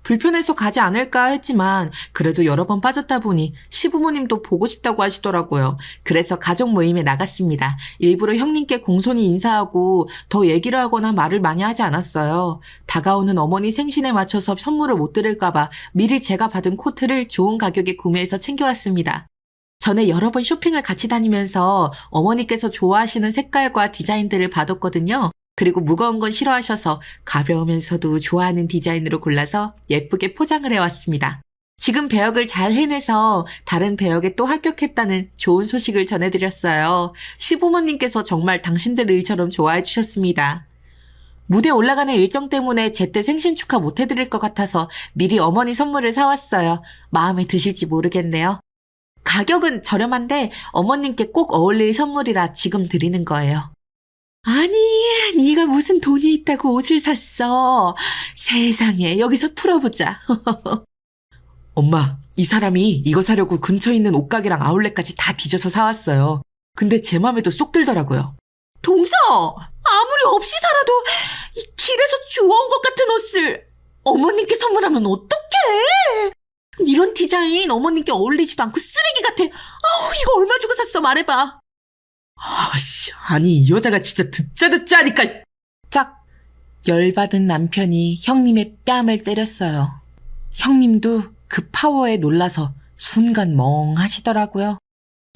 불편해서 가지 않을까 했지만 그래도 여러 번 빠졌다 보니 시부모님도 보고 싶다고 하시더라고요. 그래서 가족 모임에 나갔습니다. 일부러 형님께 공손히 인사하고 더 얘기를 하거나 말을 많이 하지 않았어요. 다가오는 어머니 생신에 맞춰서 선물을 못 드릴까 봐 미리 제가 받은 코트를 좋은 가격에 구매해서 챙겨왔습니다. 전에 여러 번 쇼핑을 같이 다니면서 어머니께서 좋아하시는 색깔과 디자인들을 봐뒀거든요. 그리고 무거운 건 싫어하셔서 가벼우면서도 좋아하는 디자인으로 골라서 예쁘게 포장을 해왔습니다. 지금 배역을 잘 해내서 다른 배역에 또 합격했다는 좋은 소식을 전해드렸어요. 시부모님께서 정말 당신들의 일처럼 좋아해 주셨습니다. 무대 올라가는 일정 때문에 제때 생신 축하 못 해드릴 것 같아서 미리 어머니 선물을 사왔어요. 마음에 드실지 모르겠네요. 가격은 저렴한데 어머님께 꼭 어울릴 선물이라 지금 드리는 거예요. 아니, 네가 무슨 돈이 있다고 옷을 샀어. 세상에, 여기서 풀어보자. 엄마, 이 사람이 이거 사려고 근처에 있는 옷가게랑 아울렛까지 다 뒤져서 사왔어요. 근데 제 맘에도 쏙 들더라고요. 동서! 아무리 없이 살아도 이 길에서 주워온 것 같은 옷을 어머님께 선물하면 어떡해? 이런 디자인 어머님께 어울리지도 않고 쓰레기 같아. 아우, 이거 얼마 주고 샀어? 말해봐. 아니 이 여자가 진짜 듣자 하니까. 짝! 열받은 남편이 형님의 뺨을 때렸어요. 형님도 그 파워에 놀라서 순간 멍하시더라고요.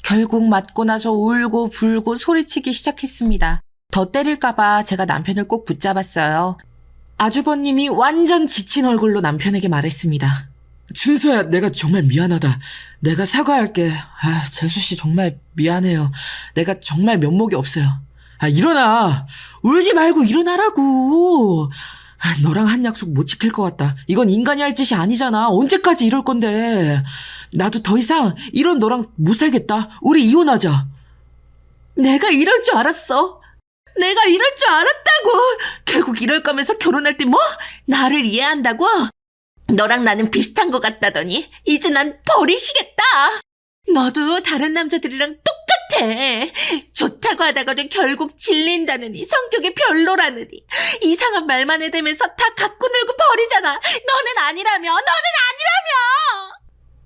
결국 맞고 나서 울고 불고 소리치기 시작했습니다. 더 때릴까봐 제가 남편을 꼭 붙잡았어요. 아주버님이 완전 지친 얼굴로 남편에게 말했습니다. 준서야, 내가 정말 미안하다. 내가 사과할게. 재수씨 정말 미안해요. 내가 정말 면목이 없어요. 일어나. 울지 말고 일어나라고. 너랑 한 약속 못 지킬 것 같다. 이건 인간이 할 짓이 아니잖아. 언제까지 이럴 건데. 나도 더 이상 이런 너랑 못 살겠다. 우리 이혼하자. 내가 이럴 줄 알았어. 내가 이럴 줄 알았다고. 결국 이럴 거면서 결혼할 때 뭐? 나를 이해한다고? 너랑 나는 비슷한 것 같다더니 이제 난 버리시겠다. 너도 다른 남자들이랑 똑같아. 좋다고 하다가도 결국 질린다느니 성격이 별로라느니 이상한 말만 해대면서 다 갖고 놀고 버리잖아. 너는 아니라며.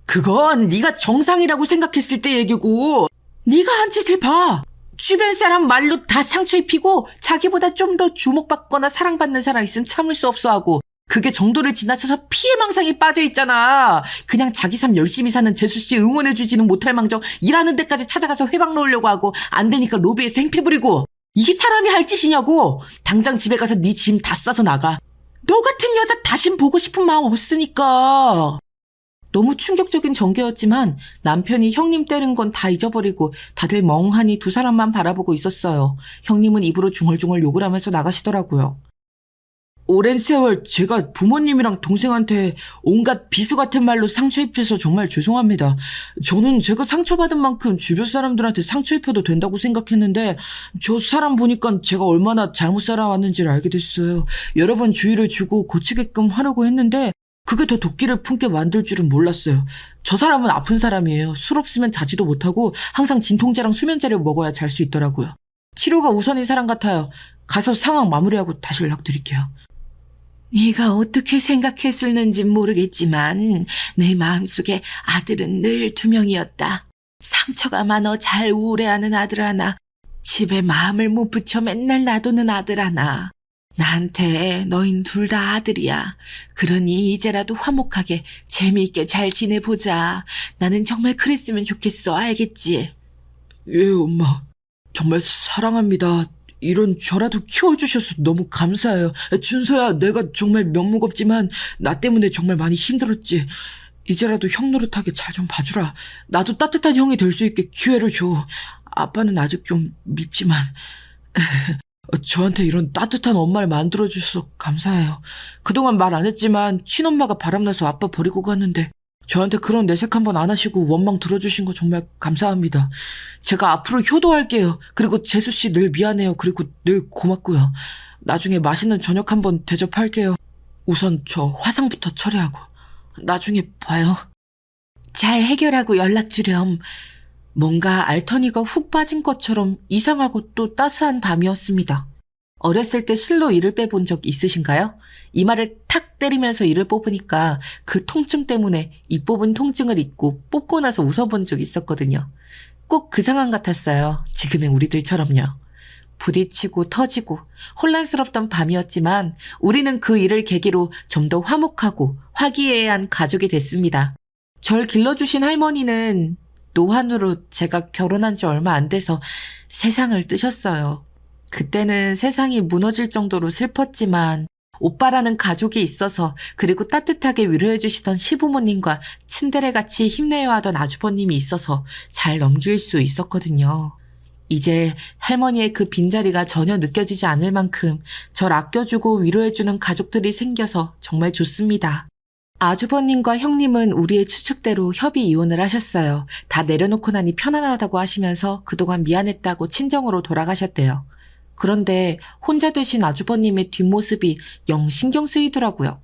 그건 네가 정상이라고 생각했을 때 얘기고 네가 한 짓을 봐. 주변 사람 말로 다 상처 입히고 자기보다 좀 더 주목받거나 사랑받는 사람 있으면 참을 수 없어 하고 그게 정도를 지나쳐서 피해망상에 빠져 있잖아. 그냥 자기 삶 열심히 사는 재수씨 응원해주지는 못할 망정 일하는 데까지 찾아가서 회방 놓으려고 하고 안 되니까 로비에서 행패 부리고. 이게 사람이 할 짓이냐고. 당장 집에 가서 네 짐 다 싸서 나가. 너 같은 여자 다신 보고 싶은 마음 없으니까. 너무 충격적인 전개였지만 남편이 형님 때린 건 다 잊어버리고 다들 멍하니 두 사람만 바라보고 있었어요. 형님은 입으로 중얼중얼 욕을 하면서 나가시더라고요. 오랜 세월 제가 부모님이랑 동생한테 온갖 비수 같은 말로 상처 입혀서 정말 죄송합니다. 저는 제가 상처받은 만큼 주변 사람들한테 상처 입혀도 된다고 생각했는데 저 사람 보니까 제가 얼마나 잘못 살아왔는지를 알게 됐어요. 여러 번 주의를 주고 고치게끔 하려고 했는데 그게 더 도끼를 품게 만들 줄은 몰랐어요. 저 사람은 아픈 사람이에요. 술 없으면 자지도 못하고 항상 진통제랑 수면제를 먹어야 잘 수 있더라고요. 치료가 우선인 사람 같아요. 가서 상황 마무리하고 다시 연락드릴게요. 네가 어떻게 생각했을는진 모르겠지만 내 마음속에 아들은 늘 두 명이었다. 상처가 많어 잘 우울해하는 아들 하나, 집에 마음을 못 붙여 맨날 놔두는 아들 하나. 나한테 너흰 둘 다 아들이야. 그러니 이제라도 화목하게 재미있게 잘 지내보자. 나는 정말 그랬으면 좋겠어. 알겠지? 예, 엄마. 정말 사랑합니다. 이런 저라도 키워주셔서 너무 감사해요. 준서야, 내가 정말 면목없지만 나 때문에 정말 많이 힘들었지. 이제라도 형 노릇하게 잘 좀 봐주라. 나도 따뜻한 형이 될 수 있게 기회를 줘. 아빠는 아직 좀 밉지만 저한테 이런 따뜻한 엄마를 만들어주셔서 감사해요. 그동안 말 안 했지만 친엄마가 바람나서 아빠 버리고 갔는데 저한테 그런 내색 한번 안 하시고 원망 들어주신 거 정말 감사합니다. 제가 앞으로 효도할게요. 그리고 재수씨 늘 미안해요. 그리고 늘 고맙고요. 나중에 맛있는 저녁 한번 대접할게요. 우선 저 화상부터 처리하고 나중에 봐요. 잘 해결하고 연락 주렴. 뭔가 알터니가 훅 빠진 것처럼 이상하고 또 따스한 밤이었습니다. 어렸을 때 실로 이를 빼본 적 있으신가요? 이마를 탁 때리면서 이를 뽑으니까 그 통증 때문에 이 뽑은 통증을 잊고 뽑고 나서 웃어본 적 있었거든요. 꼭 그 상황 같았어요. 지금의 우리들처럼요. 부딪히고 터지고 혼란스럽던 밤이었지만 우리는 그 일을 계기로 좀 더 화목하고 화기애애한 가족이 됐습니다. 절 길러주신 할머니는 노환으로 제가 결혼한 지 얼마 안 돼서 세상을 뜨셨어요. 그때는 세상이 무너질 정도로 슬펐지만 오빠라는 가족이 있어서 그리고 따뜻하게 위로해 주시던 시부모님과 친데레같이 힘내야 하던 아주버님이 있어서 잘 넘길 수 있었거든요. 이제 할머니의 그 빈자리가 전혀 느껴지지 않을 만큼 절 아껴주고 위로해주는 가족들이 생겨서 정말 좋습니다. 아주버님과 형님은 우리의 추측대로 협의 이혼을 하셨어요. 다 내려놓고 나니 편안하다고 하시면서 그동안 미안했다고 친정으로 돌아가셨대요. 그런데 혼자 되신 아주버님의 뒷모습이 영 신경 쓰이더라고요.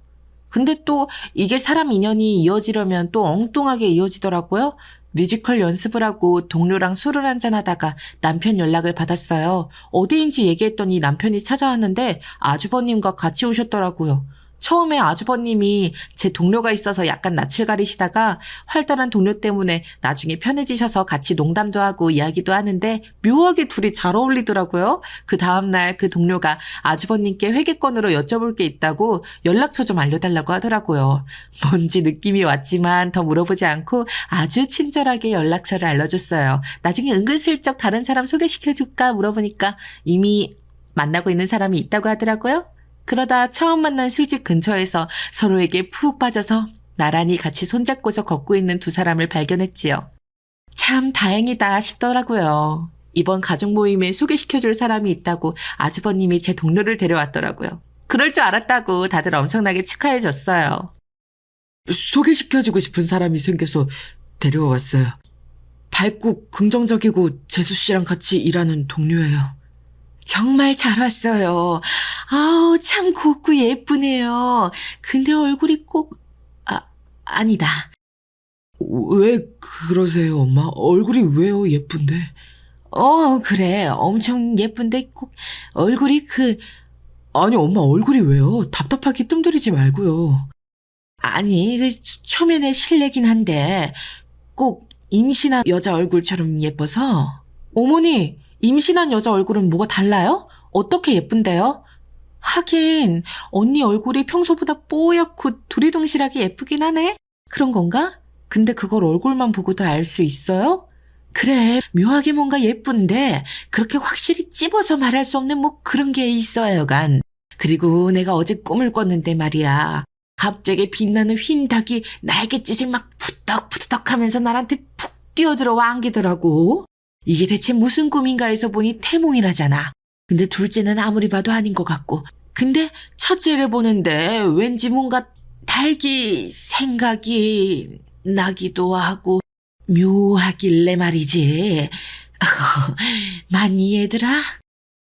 근데 또 이게 사람 인연이 이어지려면 또 엉뚱하게 이어지더라고요. 뮤지컬 연습을 하고 동료랑 술을 한잔하다가 남편 연락을 받았어요. 어디인지 얘기했더니 남편이 찾아왔는데 아주버님과 같이 오셨더라고요. 처음에 아주버님이 제 동료가 있어서 약간 낯을 가리시다가 활달한 동료 때문에 나중에 편해지셔서 같이 농담도 하고 이야기도 하는데 묘하게 둘이 잘 어울리더라고요. 그 다음날 그 동료가 아주버님께 회계권으로 여쭤볼 게 있다고 연락처 좀 알려달라고 하더라고요. 뭔지 느낌이 왔지만 더 물어보지 않고 아주 친절하게 연락처를 알려줬어요. 나중에 은근슬쩍 다른 사람 소개시켜줄까 물어보니까 이미 만나고 있는 사람이 있다고 하더라고요. 그러다 처음 만난 술집 근처에서 서로에게 푹 빠져서 나란히 같이 손잡고서 걷고 있는 두 사람을 발견했지요. 참 다행이다 싶더라고요. 이번 가족 모임에 소개시켜줄 사람이 있다고 아주버님이 제 동료를 데려왔더라고요. 그럴 줄 알았다고 다들 엄청나게 축하해줬어요. 소개시켜주고 싶은 사람이 생겨서 데려왔어요. 밝고 긍정적이고 재수씨랑 같이 일하는 동료예요. 정말 잘 왔어요. 아우, 참 곱고 예쁘네요. 근데 얼굴이 꼭, 아니다. 왜 그러세요, 엄마? 얼굴이 왜요, 예쁜데? 그래. 엄청 예쁜데 꼭 얼굴이 아니, 엄마 얼굴이 왜요? 답답하게 뜸들이지 말고요. 아니, 초면에 실례긴 한데 꼭 임신한 여자 얼굴처럼 예뻐서. 어머니, 임신한 여자 얼굴은 뭐가 달라요? 어떻게 예쁜데요? 하긴 언니 얼굴이 평소보다 뽀얗고 두리둥실하게 예쁘긴 하네? 그런 건가? 근데 그걸 얼굴만 보고도 알 수 있어요? 그래, 묘하게 뭔가 예쁜데 그렇게 확실히 찝어서 말할 수 없는 뭐 그런 게 있어요간. 그리고 내가 어제 꿈을 꿨는데 말이야. 갑자기 빛나는 흰 닭이 날갯짓을 막 푸덕푸덕 하면서 나한테 푹 뛰어들어와 안기더라고. 이게 대체 무슨 꿈인가 해서 보니 태몽이라잖아. 근데 둘째는 아무리 봐도 아닌 것 같고. 근데 첫째를 보는데 왠지 뭔가 닭이 생각이 나기도 하고 묘하길래 말이지. 많이 얘들아?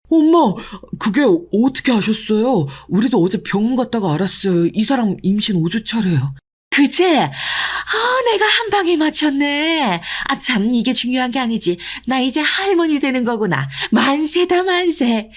엄마, 그게 어떻게 아셨어요? 우리도 어제 병원 갔다가 알았어요. 이 사람 임신 5주 차래요. 그치? 내가 한 방에 맞췄네. 아, 참, 이게 중요한 게 아니지. 나 이제 할머니 되는 거구나. 만세다, 만세.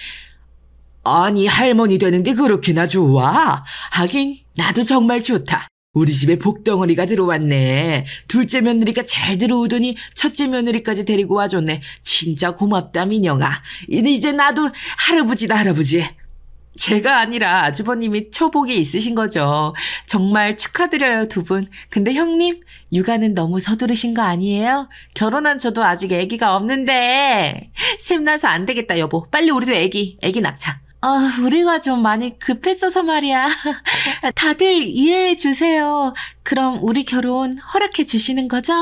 아니, 할머니 되는 게 그렇게나 좋아? 하긴, 나도 정말 좋다. 우리 집에 복덩어리가 들어왔네. 둘째 며느리가 잘 들어오더니 첫째 며느리까지 데리고 와줬네. 진짜 고맙다, 민영아. 이제 나도 할아버지다, 할아버지. 제가 아니라 아주버님이 처복이 있으신 거죠. 정말 축하드려요, 두 분. 근데 형님, 육아는 너무 서두르신 거 아니에요? 결혼한 저도 아직 아기가 없는데. 샘나서 안 되겠다, 여보. 빨리 우리도 아기 낳자. 우리가 좀 많이 급했어서 말이야. 다들 이해해 주세요. 그럼 우리 결혼 허락해 주시는 거죠?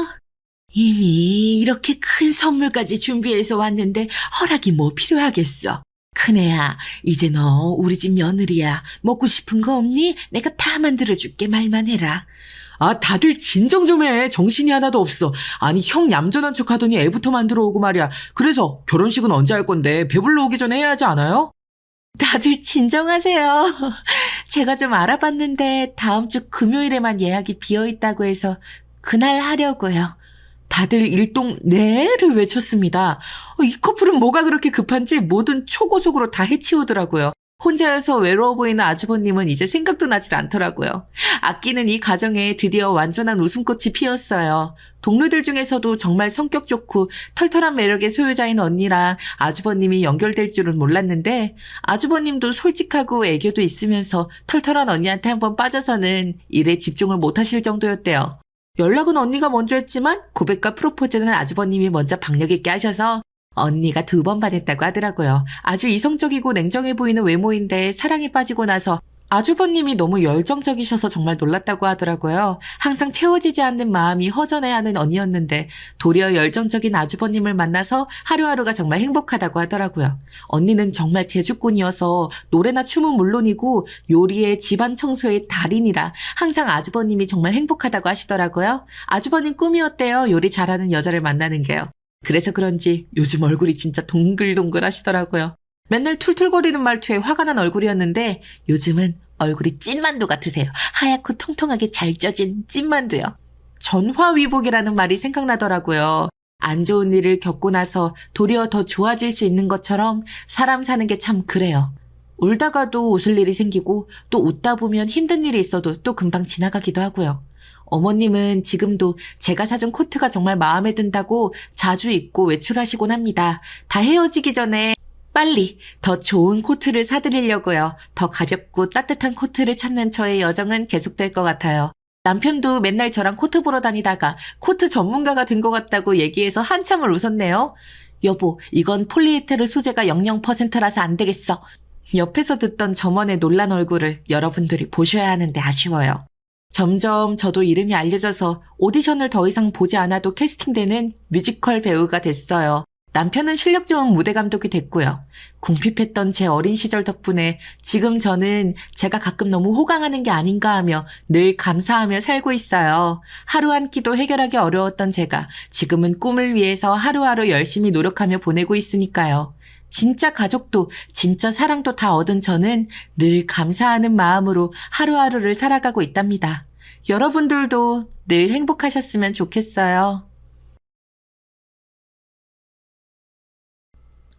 이미 이렇게 큰 선물까지 준비해서 왔는데 허락이 뭐 필요하겠어. 큰애야, 이제 너 우리 집 며느리야. 먹고 싶은 거 없니? 내가 다 만들어줄게. 말만 해라. 아, 다들 진정 좀 해. 정신이 하나도 없어. 아니, 형 얌전한 척 하더니 애부터 만들어 오고 말이야. 그래서 결혼식은 언제 할 건데 배불러 오기 전에 해야 하지 않아요? 다들 진정하세요. 제가 좀 알아봤는데 다음 주 금요일에만 예약이 비어있다고 해서 그날 하려고요. 다들 일동 네를 외쳤습니다. 이 커플은 뭐가 그렇게 급한지 뭐든 초고속으로 다 해치우더라고요. 혼자여서 외로워 보이는 아주버님은 이제 생각도 나질 않더라고요. 아끼는 이 가정에 드디어 완전한 웃음꽃이 피었어요. 동료들 중에서도 정말 성격 좋고 털털한 매력의 소유자인 언니랑 아주버님이 연결될 줄은 몰랐는데 아주버님도 솔직하고 애교도 있으면서 털털한 언니한테 한번 빠져서는 일에 집중을 못하실 정도였대요. 연락은 언니가 먼저 했지만 고백과 프로포즈는 아주버님이 먼저 박력 있게 하셔서 언니가 2번 반했다고 하더라고요. 아주 이성적이고 냉정해 보이는 외모인데 사랑에 빠지고 나서 아주버님이 너무 열정적이셔서 정말 놀랐다고 하더라고요. 항상 채워지지 않는 마음이 허전해하는 언니였는데 도리어 열정적인 아주버님을 만나서 하루하루가 정말 행복하다고 하더라고요. 언니는 정말 재주꾼이어서 노래나 춤은 물론이고 요리에 집안 청소의 달인이라 항상 아주버님이 정말 행복하다고 하시더라고요. 아주버님 꿈이었대요. 요리 잘하는 여자를 만나는 게요. 그래서 그런지 요즘 얼굴이 진짜 동글동글 하시더라고요. 맨날 툴툴거리는 말투에 화가 난 얼굴이었는데 요즘은 얼굴이 찐만두 같으세요. 하얗고 통통하게 잘 쪄진 찐만두요. 전화위복이라는 말이 생각나더라고요. 안 좋은 일을 겪고 나서 도리어 더 좋아질 수 있는 것처럼 사람 사는 게 참 그래요. 울다가도 웃을 일이 생기고 또 웃다 보면 힘든 일이 있어도 또 금방 지나가기도 하고요. 어머님은 지금도 제가 사준 코트가 정말 마음에 든다고 자주 입고 외출하시곤 합니다. 다 헤어지기 전에 빨리 더 좋은 코트를 사드리려고요. 더 가볍고 따뜻한 코트를 찾는 저의 여정은 계속될 것 같아요. 남편도 맨날 저랑 코트 보러 다니다가 코트 전문가가 된 것 같다고 얘기해서 한참을 웃었네요. 여보, 이건 폴리에스테르 소재가 00%라서 안 되겠어. 옆에서 듣던 점원의 놀란 얼굴을 여러분들이 보셔야 하는데 아쉬워요. 점점 저도 이름이 알려져서 오디션을 더 이상 보지 않아도 캐스팅되는 뮤지컬 배우가 됐어요. 남편은 실력 좋은 무대 감독이 됐고요. 궁핍했던 제 어린 시절 덕분에 지금 저는 제가 가끔 너무 호강하는 게 아닌가 하며 늘 감사하며 살고 있어요. 하루 한 끼도 해결하기 어려웠던 제가 지금은 꿈을 위해서 하루하루 열심히 노력하며 보내고 있으니까요. 진짜 가족도 진짜 사랑도 다 얻은 저는 늘 감사하는 마음으로 하루하루를 살아가고 있답니다. 여러분들도 늘 행복하셨으면 좋겠어요.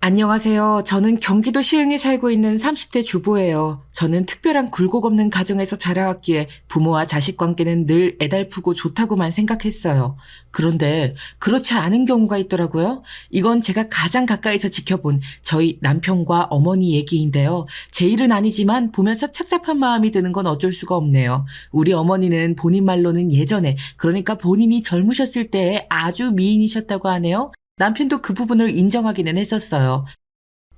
안녕하세요. 저는 경기도 시흥에 살고 있는 30대 주부예요. 저는 특별한 굴곡 없는 가정에서 자라왔기에 부모와 자식 관계는 늘 애달프고 좋다고만 생각했어요. 그런데 그렇지 않은 경우가 있더라고요. 이건 제가 가장 가까이서 지켜본 저희 남편과 어머니 얘기인데요. 제 일은 아니지만 보면서 착잡한 마음이 드는 건 어쩔 수가 없네요. 우리 어머니는 본인 말로는 예전에, 그러니까 본인이 젊으셨을 때에 아주 미인이셨다고 하네요. 남편도 그 부분을 인정하기는 했었어요.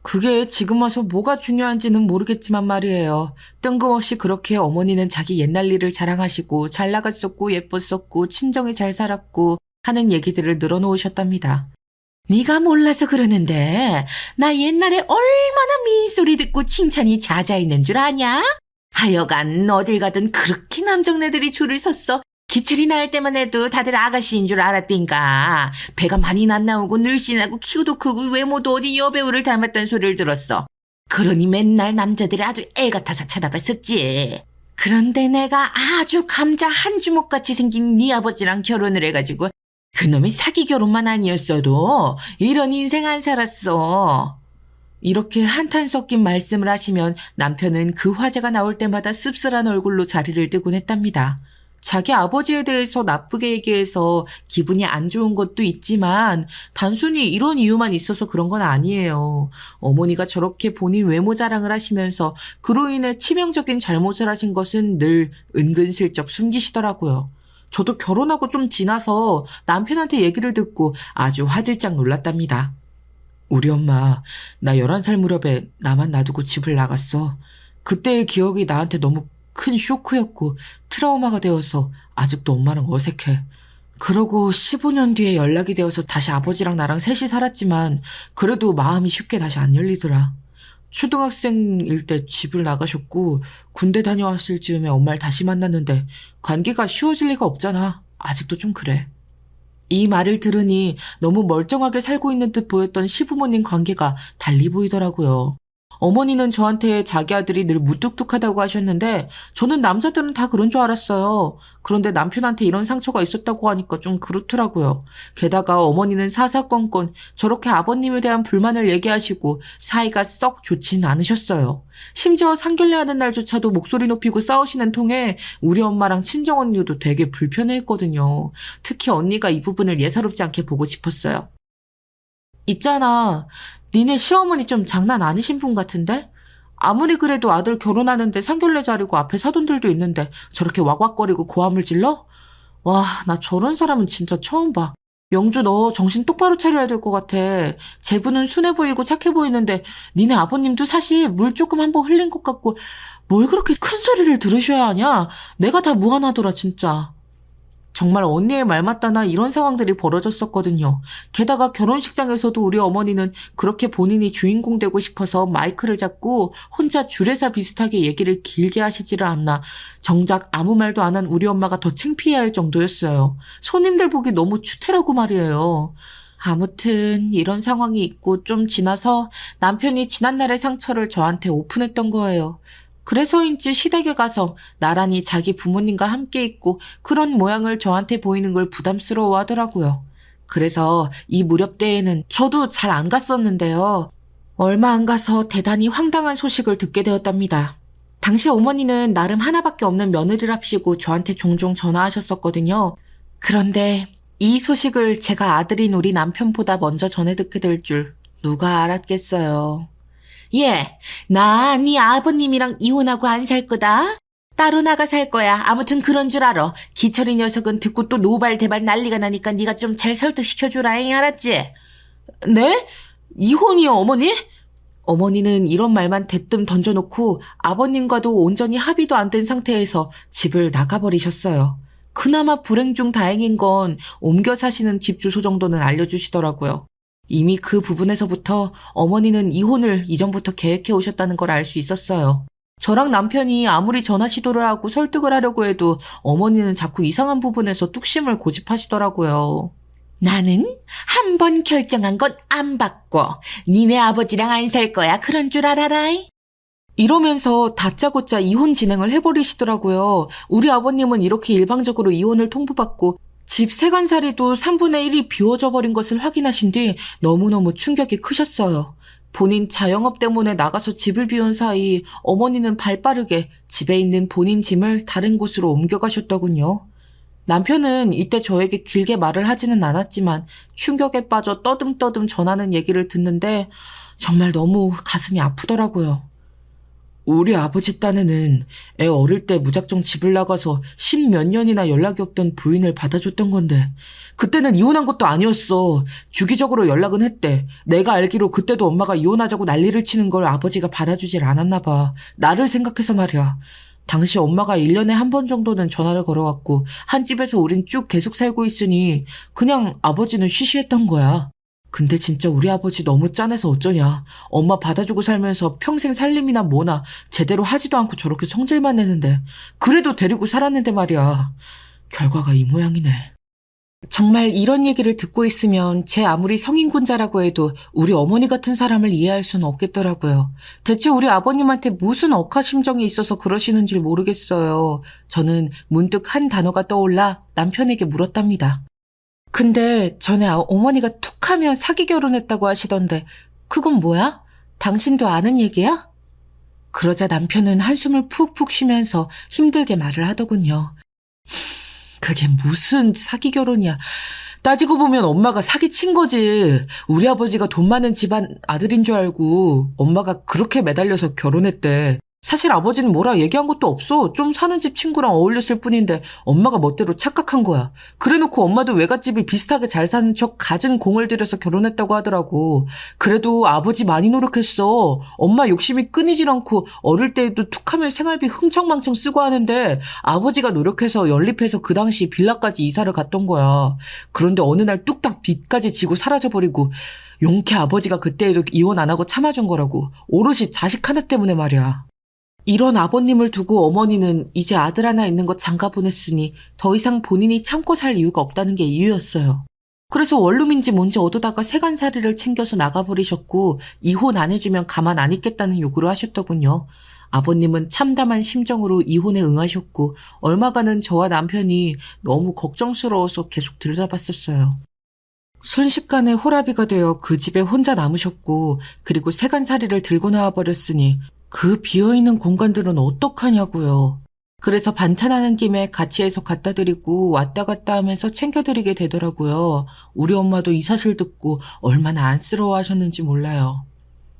그게 지금 와서 뭐가 중요한지는 모르겠지만 말이에요. 뜬금없이 그렇게 어머니는 자기 옛날 일을 자랑하시고 잘 나갔었고 예뻤었고 친정에 잘 살았고 하는 얘기들을 늘어놓으셨답니다. 네가 몰라서 그러는데 나 옛날에 얼마나 미인 소리 듣고 칭찬이 잦아있는 줄 아냐? 하여간 어딜 가든 그렇게 남정네들이 줄을 섰어. 기철이 날 때만 해도 다들 아가씨인 줄 알았딘가. 배가 많이 안 나오고 늘씬하고 키도 크고 외모도 어디 여배우를 닮았다는 소리를 들었어. 그러니 맨날 남자들이 아주 애 같아서 쳐다봤었지. 그런데 내가 아주 감자 한 주먹같이 생긴 네 아버지랑 결혼을 해가지고 그놈이 사기 결혼만 아니었어도 이런 인생 안 살았어. 이렇게 한탄 섞인 말씀을 하시면 남편은 그 화제가 나올 때마다 씁쓸한 얼굴로 자리를 뜨곤 했답니다. 자기 아버지에 대해서 나쁘게 얘기해서 기분이 안 좋은 것도 있지만 단순히 이런 이유만 있어서 그런 건 아니에요. 어머니가 저렇게 본인 외모 자랑을 하시면서 그로 인해 치명적인 잘못을 하신 것은 늘 은근슬쩍 숨기시더라고요. 저도 결혼하고 좀 지나서 남편한테 얘기를 듣고 아주 화들짝 놀랐답니다. 우리 엄마, 나 11살 무렵에 나만 놔두고 집을 나갔어. 그때의 기억이 나한테 너무 큰 쇼크였고 트라우마가 되어서 아직도 엄마랑 어색해. 그러고 15년 뒤에 연락이 되어서 다시 아버지랑 나랑 셋이 살았지만 그래도 마음이 쉽게 다시 안 열리더라. 초등학생일 때 집을 나가셨고 군대 다녀왔을 즈음에 엄마를 다시 만났는데 관계가 쉬워질 리가 없잖아. 아직도 좀 그래. 이 말을 들으니 너무 멀쩡하게 살고 있는 듯 보였던 시부모님 관계가 달리 보이더라고요. 어머니는 저한테 자기 아들이 늘 무뚝뚝하다고 하셨는데 저는 남자들은 다 그런 줄 알았어요. 그런데 남편한테 이런 상처가 있었다고 하니까 좀 그렇더라고요. 게다가 어머니는 사사건건 저렇게 아버님에 대한 불만을 얘기하시고 사이가 썩 좋진 않으셨어요. 심지어 상견례하는 날조차도 목소리 높이고 싸우시는 통에 우리 엄마랑 친정언니도 되게 불편해했거든요. 특히 언니가 이 부분을 예사롭지 않게 보고 싶었어요. 있잖아. 니네 시어머니 좀 장난 아니신 분 같은데? 아무리 그래도 아들 결혼하는데 상견례 자리고 앞에 사돈들도 있는데 저렇게 왁왁거리고 고함을 질러? 와, 나 저런 사람은 진짜 처음 봐. 영주 너 정신 똑바로 차려야 될 것 같아. 제부는 순해 보이고 착해 보이는데 니네 아버님도 사실 물 조금 한번 흘린 것 같고 뭘 그렇게 큰 소리를 들으셔야 하냐? 내가 다 무안하더라 진짜. 정말 언니의 말 맞다나 이런 상황들이 벌어졌었거든요. 게다가 결혼식장에서도 우리 어머니는 그렇게 본인이 주인공 되고 싶어서 마이크를 잡고 혼자 주례사 비슷하게 얘기를 길게 하시지를 않나 정작 아무 말도 안 한 우리 엄마가 더 창피해할 정도였어요. 손님들 보기 너무 추태라고 말이에요. 아무튼 이런 상황이 있고 좀 지나서 남편이 지난날의 상처를 저한테 오픈했던 거예요. 그래서인지 시댁에 가서 나란히 자기 부모님과 함께 있고 그런 모양을 저한테 보이는 걸 부담스러워 하더라고요. 그래서 이 무렵 때에는 저도 잘 안 갔었는데요. 얼마 안 가서 대단히 황당한 소식을 듣게 되었답니다. 당시 어머니는 나름 하나밖에 없는 며느리랍시고 저한테 종종 전화하셨었거든요. 그런데 이 소식을 제가 아들인 우리 남편보다 먼저 전해 듣게 될 줄 누가 알았겠어요. 예, 나 네 아버님이랑 이혼하고 안 살 거다. 따로 나가 살 거야. 아무튼 그런 줄 알아. 기철이 녀석은 듣고 또 노발대발 난리가 나니까 네가 좀 잘 설득시켜주라잉, 알았지? 네? 이혼이요, 어머니? 어머니는 이런 말만 대뜸 던져놓고 아버님과도 온전히 합의도 안 된 상태에서 집을 나가버리셨어요. 그나마 불행 중 다행인 건 옮겨 사시는 집 주소 정도는 알려주시더라고요. 이미 그 부분에서부터 어머니는 이혼을 이전부터 계획해 오셨다는 걸 알 수 있었어요. 저랑 남편이 아무리 전화 시도를 하고 설득을 하려고 해도 어머니는 자꾸 이상한 부분에서 뚝심을 고집하시더라고요. 나는 한 번 결정한 건 안 바꿔. 니네 아버지랑 안 살 거야. 그런 줄 알아라. 이러면서 다짜고짜 이혼 진행을 해버리시더라고요. 우리 아버님은 이렇게 일방적으로 이혼을 통보받고 집 세간살이도 3분의 1이 비워져 버린 것을 확인하신 뒤 너무너무 충격이 크셨어요. 본인 자영업 때문에 나가서 집을 비운 사이 어머니는 발빠르게 집에 있는 본인 짐을 다른 곳으로 옮겨가셨더군요. 남편은 이때 저에게 길게 말을 하지는 않았지만 충격에 빠져 떠듬떠듬 전하는 얘기를 듣는데 정말 너무 가슴이 아프더라고요. 우리 아버지 딴에는 애 어릴 때 무작정 집을 나가서 10몇 년이나 연락이 없던 부인을 받아줬던 건데 그때는 이혼한 것도 아니었어. 주기적으로 연락은 했대. 내가 알기로 그때도 엄마가 이혼하자고 난리를 치는 걸 아버지가 받아주질 않았나 봐. 나를 생각해서 말이야. 당시 엄마가 1년에 한 번 정도는 전화를 걸어왔고 한 집에서 우린 쭉 계속 살고 있으니 그냥 아버지는 쉬쉬했던 거야. 근데 진짜 우리 아버지 너무 짠해서 어쩌냐. 엄마 받아주고 살면서 평생 살림이나 뭐나 제대로 하지도 않고 저렇게 성질만 내는데 그래도 데리고 살았는데 말이야. 결과가 이 모양이네. 정말 이런 얘기를 듣고 있으면 제 아무리 성인군자라고 해도 우리 어머니 같은 사람을 이해할 수는 없겠더라고요. 대체 우리 아버님한테 무슨 억하심정이 있어서 그러시는지 모르겠어요. 저는 문득 한 단어가 떠올라 남편에게 물었답니다. 근데 전에 어머니가 툭하면 사기 결혼했다고 하시던데 그건 뭐야? 당신도 아는 얘기야? 그러자 남편은 한숨을 푹푹 쉬면서 힘들게 말을 하더군요. 그게 무슨 사기 결혼이야. 따지고 보면 엄마가 사기친 거지. 우리 아버지가 돈 많은 집안 아들인 줄 알고 엄마가 그렇게 매달려서 결혼했대. 사실 아버지는 뭐라 얘기한 것도 없어. 좀 사는 집 친구랑 어울렸을 뿐인데 엄마가 멋대로 착각한 거야. 그래놓고 엄마도 외갓집이 비슷하게 잘 사는 척 갖은 공을 들여서 결혼했다고 하더라고. 그래도 아버지 많이 노력했어. 엄마 욕심이 끊이질 않고 어릴 때에도 툭하면 생활비 흥청망청 쓰고 하는데 아버지가 노력해서 연립해서 그 당시 빌라까지 이사를 갔던 거야. 그런데 어느 날 뚝딱 빚까지 지고 사라져버리고 용케 아버지가 그때에도 이혼 안 하고 참아준 거라고. 오롯이 자식 하나 때문에 말이야. 이런 아버님을 두고 어머니는 이제 아들 하나 있는 거 장가 보냈으니 더 이상 본인이 참고 살 이유가 없다는 게 이유였어요. 그래서 원룸인지 뭔지 얻어다가 세간살이를 챙겨서 나가버리셨고 이혼 안 해주면 가만 안 있겠다는 요구를 하셨더군요. 아버님은 참담한 심정으로 이혼에 응하셨고 얼마간은 저와 남편이 너무 걱정스러워서 계속 들여다봤었어요. 순식간에 호라비가 되어 그 집에 혼자 남으셨고 그리고 세간살이를 들고 나와버렸으니 그 비어있는 공간들은 어떡하냐고요. 그래서 반찬하는 김에 같이 해서 갖다 드리고 왔다 갔다 하면서 챙겨드리게 되더라고요. 우리 엄마도 이 사실 듣고 얼마나 안쓰러워하셨는지 몰라요.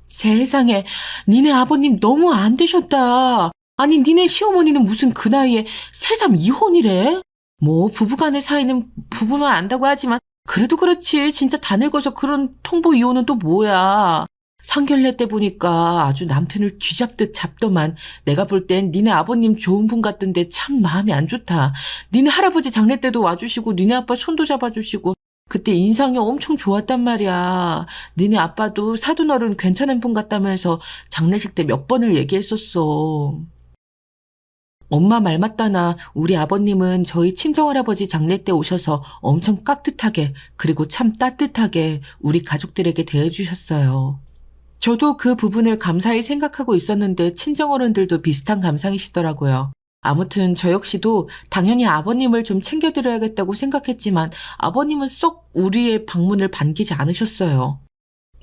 세상에, 니네 아버님 너무 안 되셨다. 아니, 니네 시어머니는 무슨 그 나이에 새삼 이혼이래? 뭐 부부간의 사이는 부부만 안다고 하지만 그래도 그렇지 진짜 다 늙어서 그런 통보 이혼은 또 뭐야. 상견례 때 보니까 아주 남편을 쥐잡듯 잡더만. 내가 볼 땐 니네 아버님 좋은 분 같던데 참 마음이 안 좋다. 니네 할아버지 장례 때도 와주시고 니네 아빠 손도 잡아주시고 그때 인상이 엄청 좋았단 말이야. 니네 아빠도 사돈어른 괜찮은 분 같다면서 장례식 때 몇 번을 얘기했었어. 엄마 말 맞다나 우리 아버님은 저희 친정할아버지 장례 때 오셔서 엄청 깍듯하게 그리고 참 따뜻하게 우리 가족들에게 대해주셨어요. 저도 그 부분을 감사히 생각하고 있었는데 친정어른들도 비슷한 감상이시더라고요. 아무튼 저 역시도 당연히 아버님을 좀 챙겨드려야겠다고 생각했지만 아버님은 쏙 우리의 방문을 반기지 않으셨어요.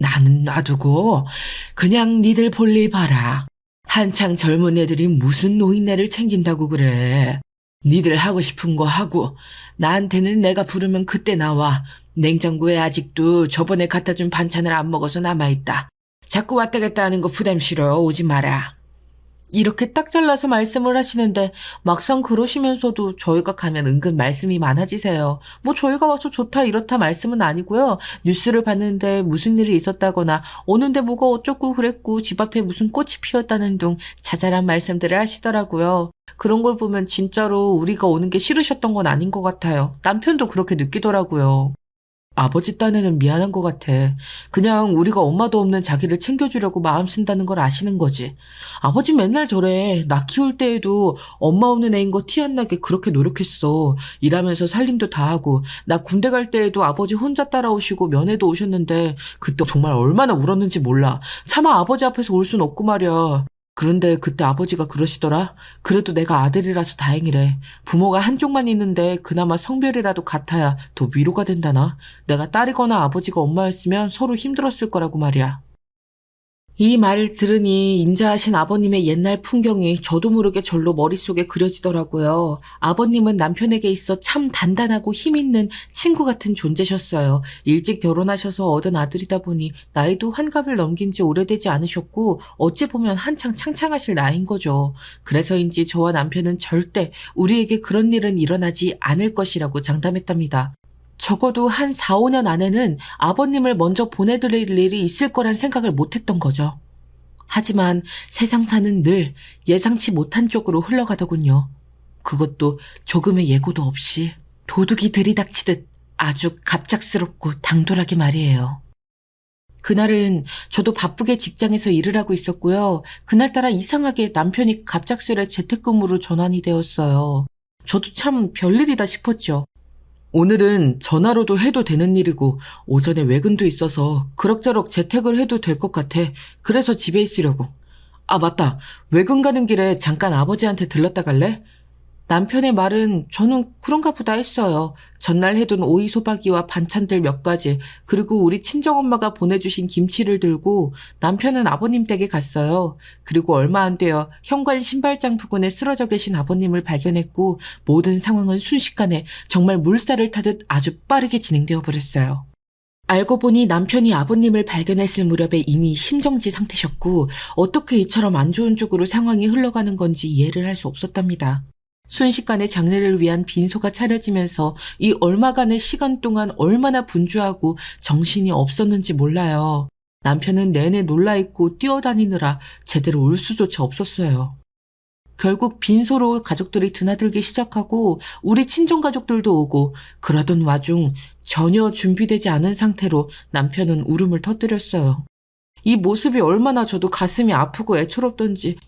나는 놔두고 그냥 니들 볼일 봐라. 한창 젊은 애들이 무슨 노인네를 챙긴다고 그래. 니들 하고 싶은 거 하고 나한테는 내가 부르면 그때 나와. 냉장고에 아직도 저번에 갖다 준 반찬을 안 먹어서 남아있다. 자꾸 왔다 갔다 하는 거 부담 싫어. 오지 마라. 이렇게 딱 잘라서 말씀을 하시는데 막상 그러시면서도 저희가 가면 은근 말씀이 많아지세요. 뭐 저희가 와서 좋다 이렇다 말씀은 아니고요. 뉴스를 봤는데 무슨 일이 있었다거나 오는데 뭐가 어쩌고 그랬고 집 앞에 무슨 꽃이 피었다는 둥 자잘한 말씀들을 하시더라고요. 그런 걸 보면 진짜로 우리가 오는 게 싫으셨던 건 아닌 것 같아요. 남편도 그렇게 느끼더라고요. 아버지 딴에는 미안한 것 같아. 그냥 우리가 엄마도 없는 자기를 챙겨주려고 마음 쓴다는 걸 아시는 거지. 아버지 맨날 저래. 나 키울 때에도 엄마 없는 애인 거 티 안 나게 그렇게 노력했어. 일하면서 살림도 다 하고. 나 군대 갈 때에도 아버지 혼자 따라오시고 면회도 오셨는데 그때 정말 얼마나 울었는지 몰라. 차마 아버지 앞에서 울 순 없고 말이야. 그런데 그때 아버지가 그러시더라. 그래도 내가 아들이라서 다행이래. 부모가 한쪽만 있는데 그나마 성별이라도 같아야 더 위로가 된다나. 내가 딸이거나 아버지가 엄마였으면 서로 힘들었을 거라고 말이야. 이 말을 들으니 인자하신 아버님의 옛날 풍경이 저도 모르게 절로 머릿속에 그려지더라고요. 아버님은 남편에게 있어 참 단단하고 힘있는 친구 같은 존재셨어요. 일찍 결혼하셔서 얻은 아들이다 보니 나이도 환갑을 넘긴 지 오래되지 않으셨고 어찌 보면 한창 창창하실 나이인 거죠. 그래서인지 저와 남편은 절대 우리에게 그런 일은 일어나지 않을 것이라고 장담했답니다. 적어도 한 4, 5년 안에는 아버님을 먼저 보내드릴 일이 있을 거란 생각을 못했던 거죠. 하지만 세상사는 늘 예상치 못한 쪽으로 흘러가더군요. 그것도 조금의 예고도 없이 도둑이 들이닥치듯 아주 갑작스럽고 당돌하게 말이에요. 그날은 저도 바쁘게 직장에서 일을 하고 있었고요. 그날따라 이상하게 남편이 갑작스레 재택근무로 전환이 되었어요. 저도 참 별일이다 싶었죠. 오늘은 전화로도 해도 되는 일이고 오전에 외근도 있어서 그럭저럭 재택을 해도 될 것 같아. 그래서 집에 있으려고. 아, 맞다. 외근 가는 길에 잠깐 아버지한테 들렀다 갈래? 남편의 말은 저는 그런가 보다 했어요. 전날 해둔 오이 소박이와 반찬들 몇 가지, 그리고 우리 친정엄마가 보내주신 김치를 들고 남편은 아버님 댁에 갔어요. 그리고 얼마 안 되어 현관 신발장 부근에 쓰러져 계신 아버님을 발견했고 모든 상황은 순식간에 정말 물살을 타듯 아주 빠르게 진행되어 버렸어요. 알고 보니 남편이 아버님을 발견했을 무렵에 이미 심정지 상태셨고 어떻게 이처럼 안 좋은 쪽으로 상황이 흘러가는 건지 이해를 할 수 없었답니다. 순식간에 장례를 위한 빈소가 차려지면서 이 얼마간의 시간 동안 얼마나 분주하고 정신이 없었는지 몰라요. 남편은 내내 놀라있고 뛰어다니느라 제대로 울 수조차 없었어요. 결국 빈소로 가족들이 드나들기 시작하고 우리 친정가족들도 오고 그러던 와중 전혀 준비되지 않은 상태로 남편은 울음을 터뜨렸어요. 이 모습이 얼마나 저도 가슴이 아프고 애처롭던지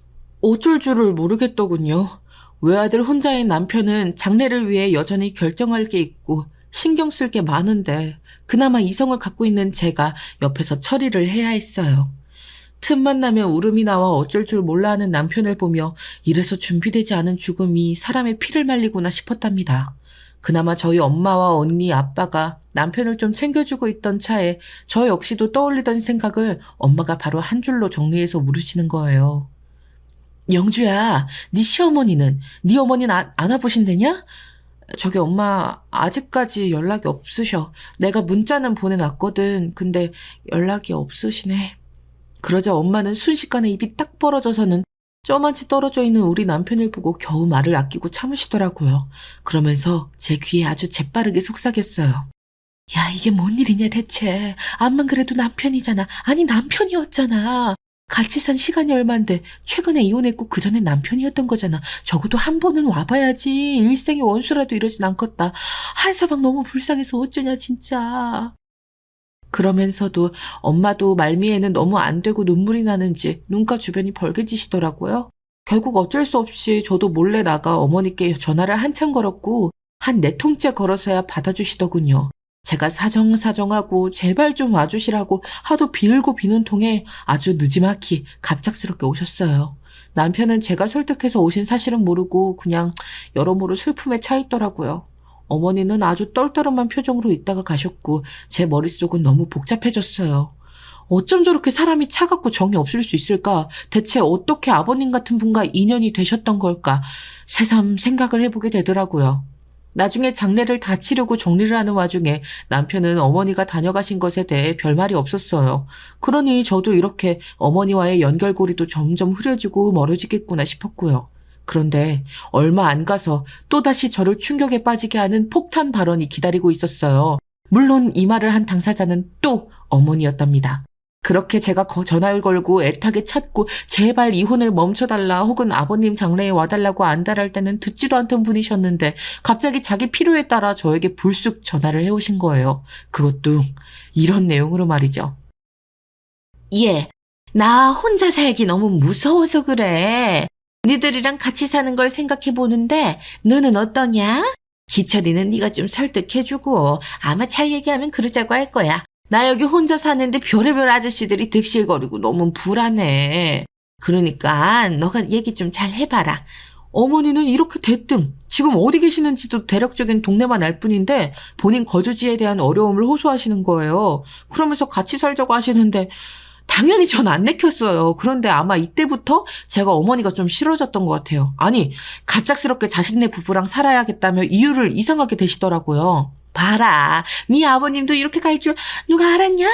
어쩔 줄을 모르겠더군요. 외아들 혼자인 남편은 장례를 위해 여전히 결정할 게 있고 신경 쓸 게 많은데 그나마 이성을 갖고 있는 제가 옆에서 처리를 해야 했어요. 틈만 나면 울음이 나와 어쩔 줄 몰라 하는 남편을 보며 이래서 준비되지 않은 죽음이 사람의 피를 말리구나 싶었답니다. 그나마 저희 엄마와 언니, 아빠가 남편을 좀 챙겨주고 있던 차에 저 역시도 떠올리던 생각을 엄마가 바로 한 줄로 정리해서 물으시는 거예요. 영주야, 네 시어머니는? 네 어머니는 안 와보신대냐? 저기 엄마 아직까지 연락이 없으셔. 내가 문자는 보내놨거든. 근데 연락이 없으시네. 그러자 엄마는 순식간에 입이 딱 벌어져서는 저만치 떨어져 있는 우리 남편을 보고 겨우 말을 아끼고 참으시더라고요. 그러면서 제 귀에 아주 재빠르게 속삭였어요. 야, 이게 뭔 일이냐 대체. 암만 그래도 남편이잖아. 아니 남편이었잖아. 같이 산 시간이 얼만데 최근에 이혼했고 그전엔 남편이었던 거잖아. 적어도 한 번은 와봐야지. 일생의 원수라도 이러진 않겠다. 한서방 너무 불쌍해서 어쩌냐 진짜. 그러면서도 엄마도 말미에는 너무 안 되고 눈물이 나는지 눈가 주변이 벌개지시더라고요. 결국 어쩔 수 없이 저도 몰래 나가 어머니께 전화를 한참 걸었고 한 4통째 걸어서야 받아주시더군요. 제가 사정사정하고 제발 좀 와주시라고 하도 빌고 비는 통에 아주 느지막이 갑작스럽게 오셨어요. 남편은 제가 설득해서 오신 사실은 모르고 그냥 여러모로 슬픔에 차 있더라고요. 어머니는 아주 떨떠름한 표정으로 있다가 가셨고 제 머릿속은 너무 복잡해졌어요. 어쩜 저렇게 사람이 차갑고 정이 없을 수 있을까? 대체 어떻게 아버님 같은 분과 인연이 되셨던 걸까? 새삼 생각을 해보게 되더라고요. 나중에 장례를 다 치르고 정리를 하는 와중에 남편은 어머니가 다녀가신 것에 대해 별말이 없었어요. 그러니 저도 이렇게 어머니와의 연결고리도 점점 흐려지고 멀어지겠구나 싶었고요. 그런데 얼마 안 가서 또다시 저를 충격에 빠지게 하는 폭탄 발언이 기다리고 있었어요. 물론 이 말을 한 당사자는 또 어머니였답니다. 그렇게 제가 전화를 걸고 애타게 찾고 제발 이혼을 멈춰달라 혹은 아버님 장례에 와달라고 안달할 때는 듣지도 않던 분이셨는데 갑자기 자기 필요에 따라 저에게 불쑥 전화를 해오신 거예요. 그것도 이런 내용으로 말이죠. 예, 나 혼자 살기 너무 무서워서 그래. 니들이랑 같이 사는 걸 생각해보는데 너는 어떠냐? 희철이는 네가 좀 설득해주고 아마 잘 얘기하면 그러자고 할 거야. 나 여기 혼자 사는데 별의별 아저씨들이 득실거리고 너무 불안해. 그러니까 너가 얘기 좀 잘 해봐라. 어머니는 이렇게 대뜸 지금 어디 계시는지도 대략적인 동네만 알 뿐인데 본인 거주지에 대한 어려움을 호소하시는 거예요. 그러면서 같이 살자고 하시는데 당연히 전 안 내켰어요. 그런데 아마 이때부터 제가 어머니가 좀 싫어졌던 것 같아요. 아니, 갑작스럽게 자식네 부부랑 살아야겠다며 이유를 이상하게 대시더라고요. 봐라, 네 아버님도 이렇게 갈 줄 누가 알았냐?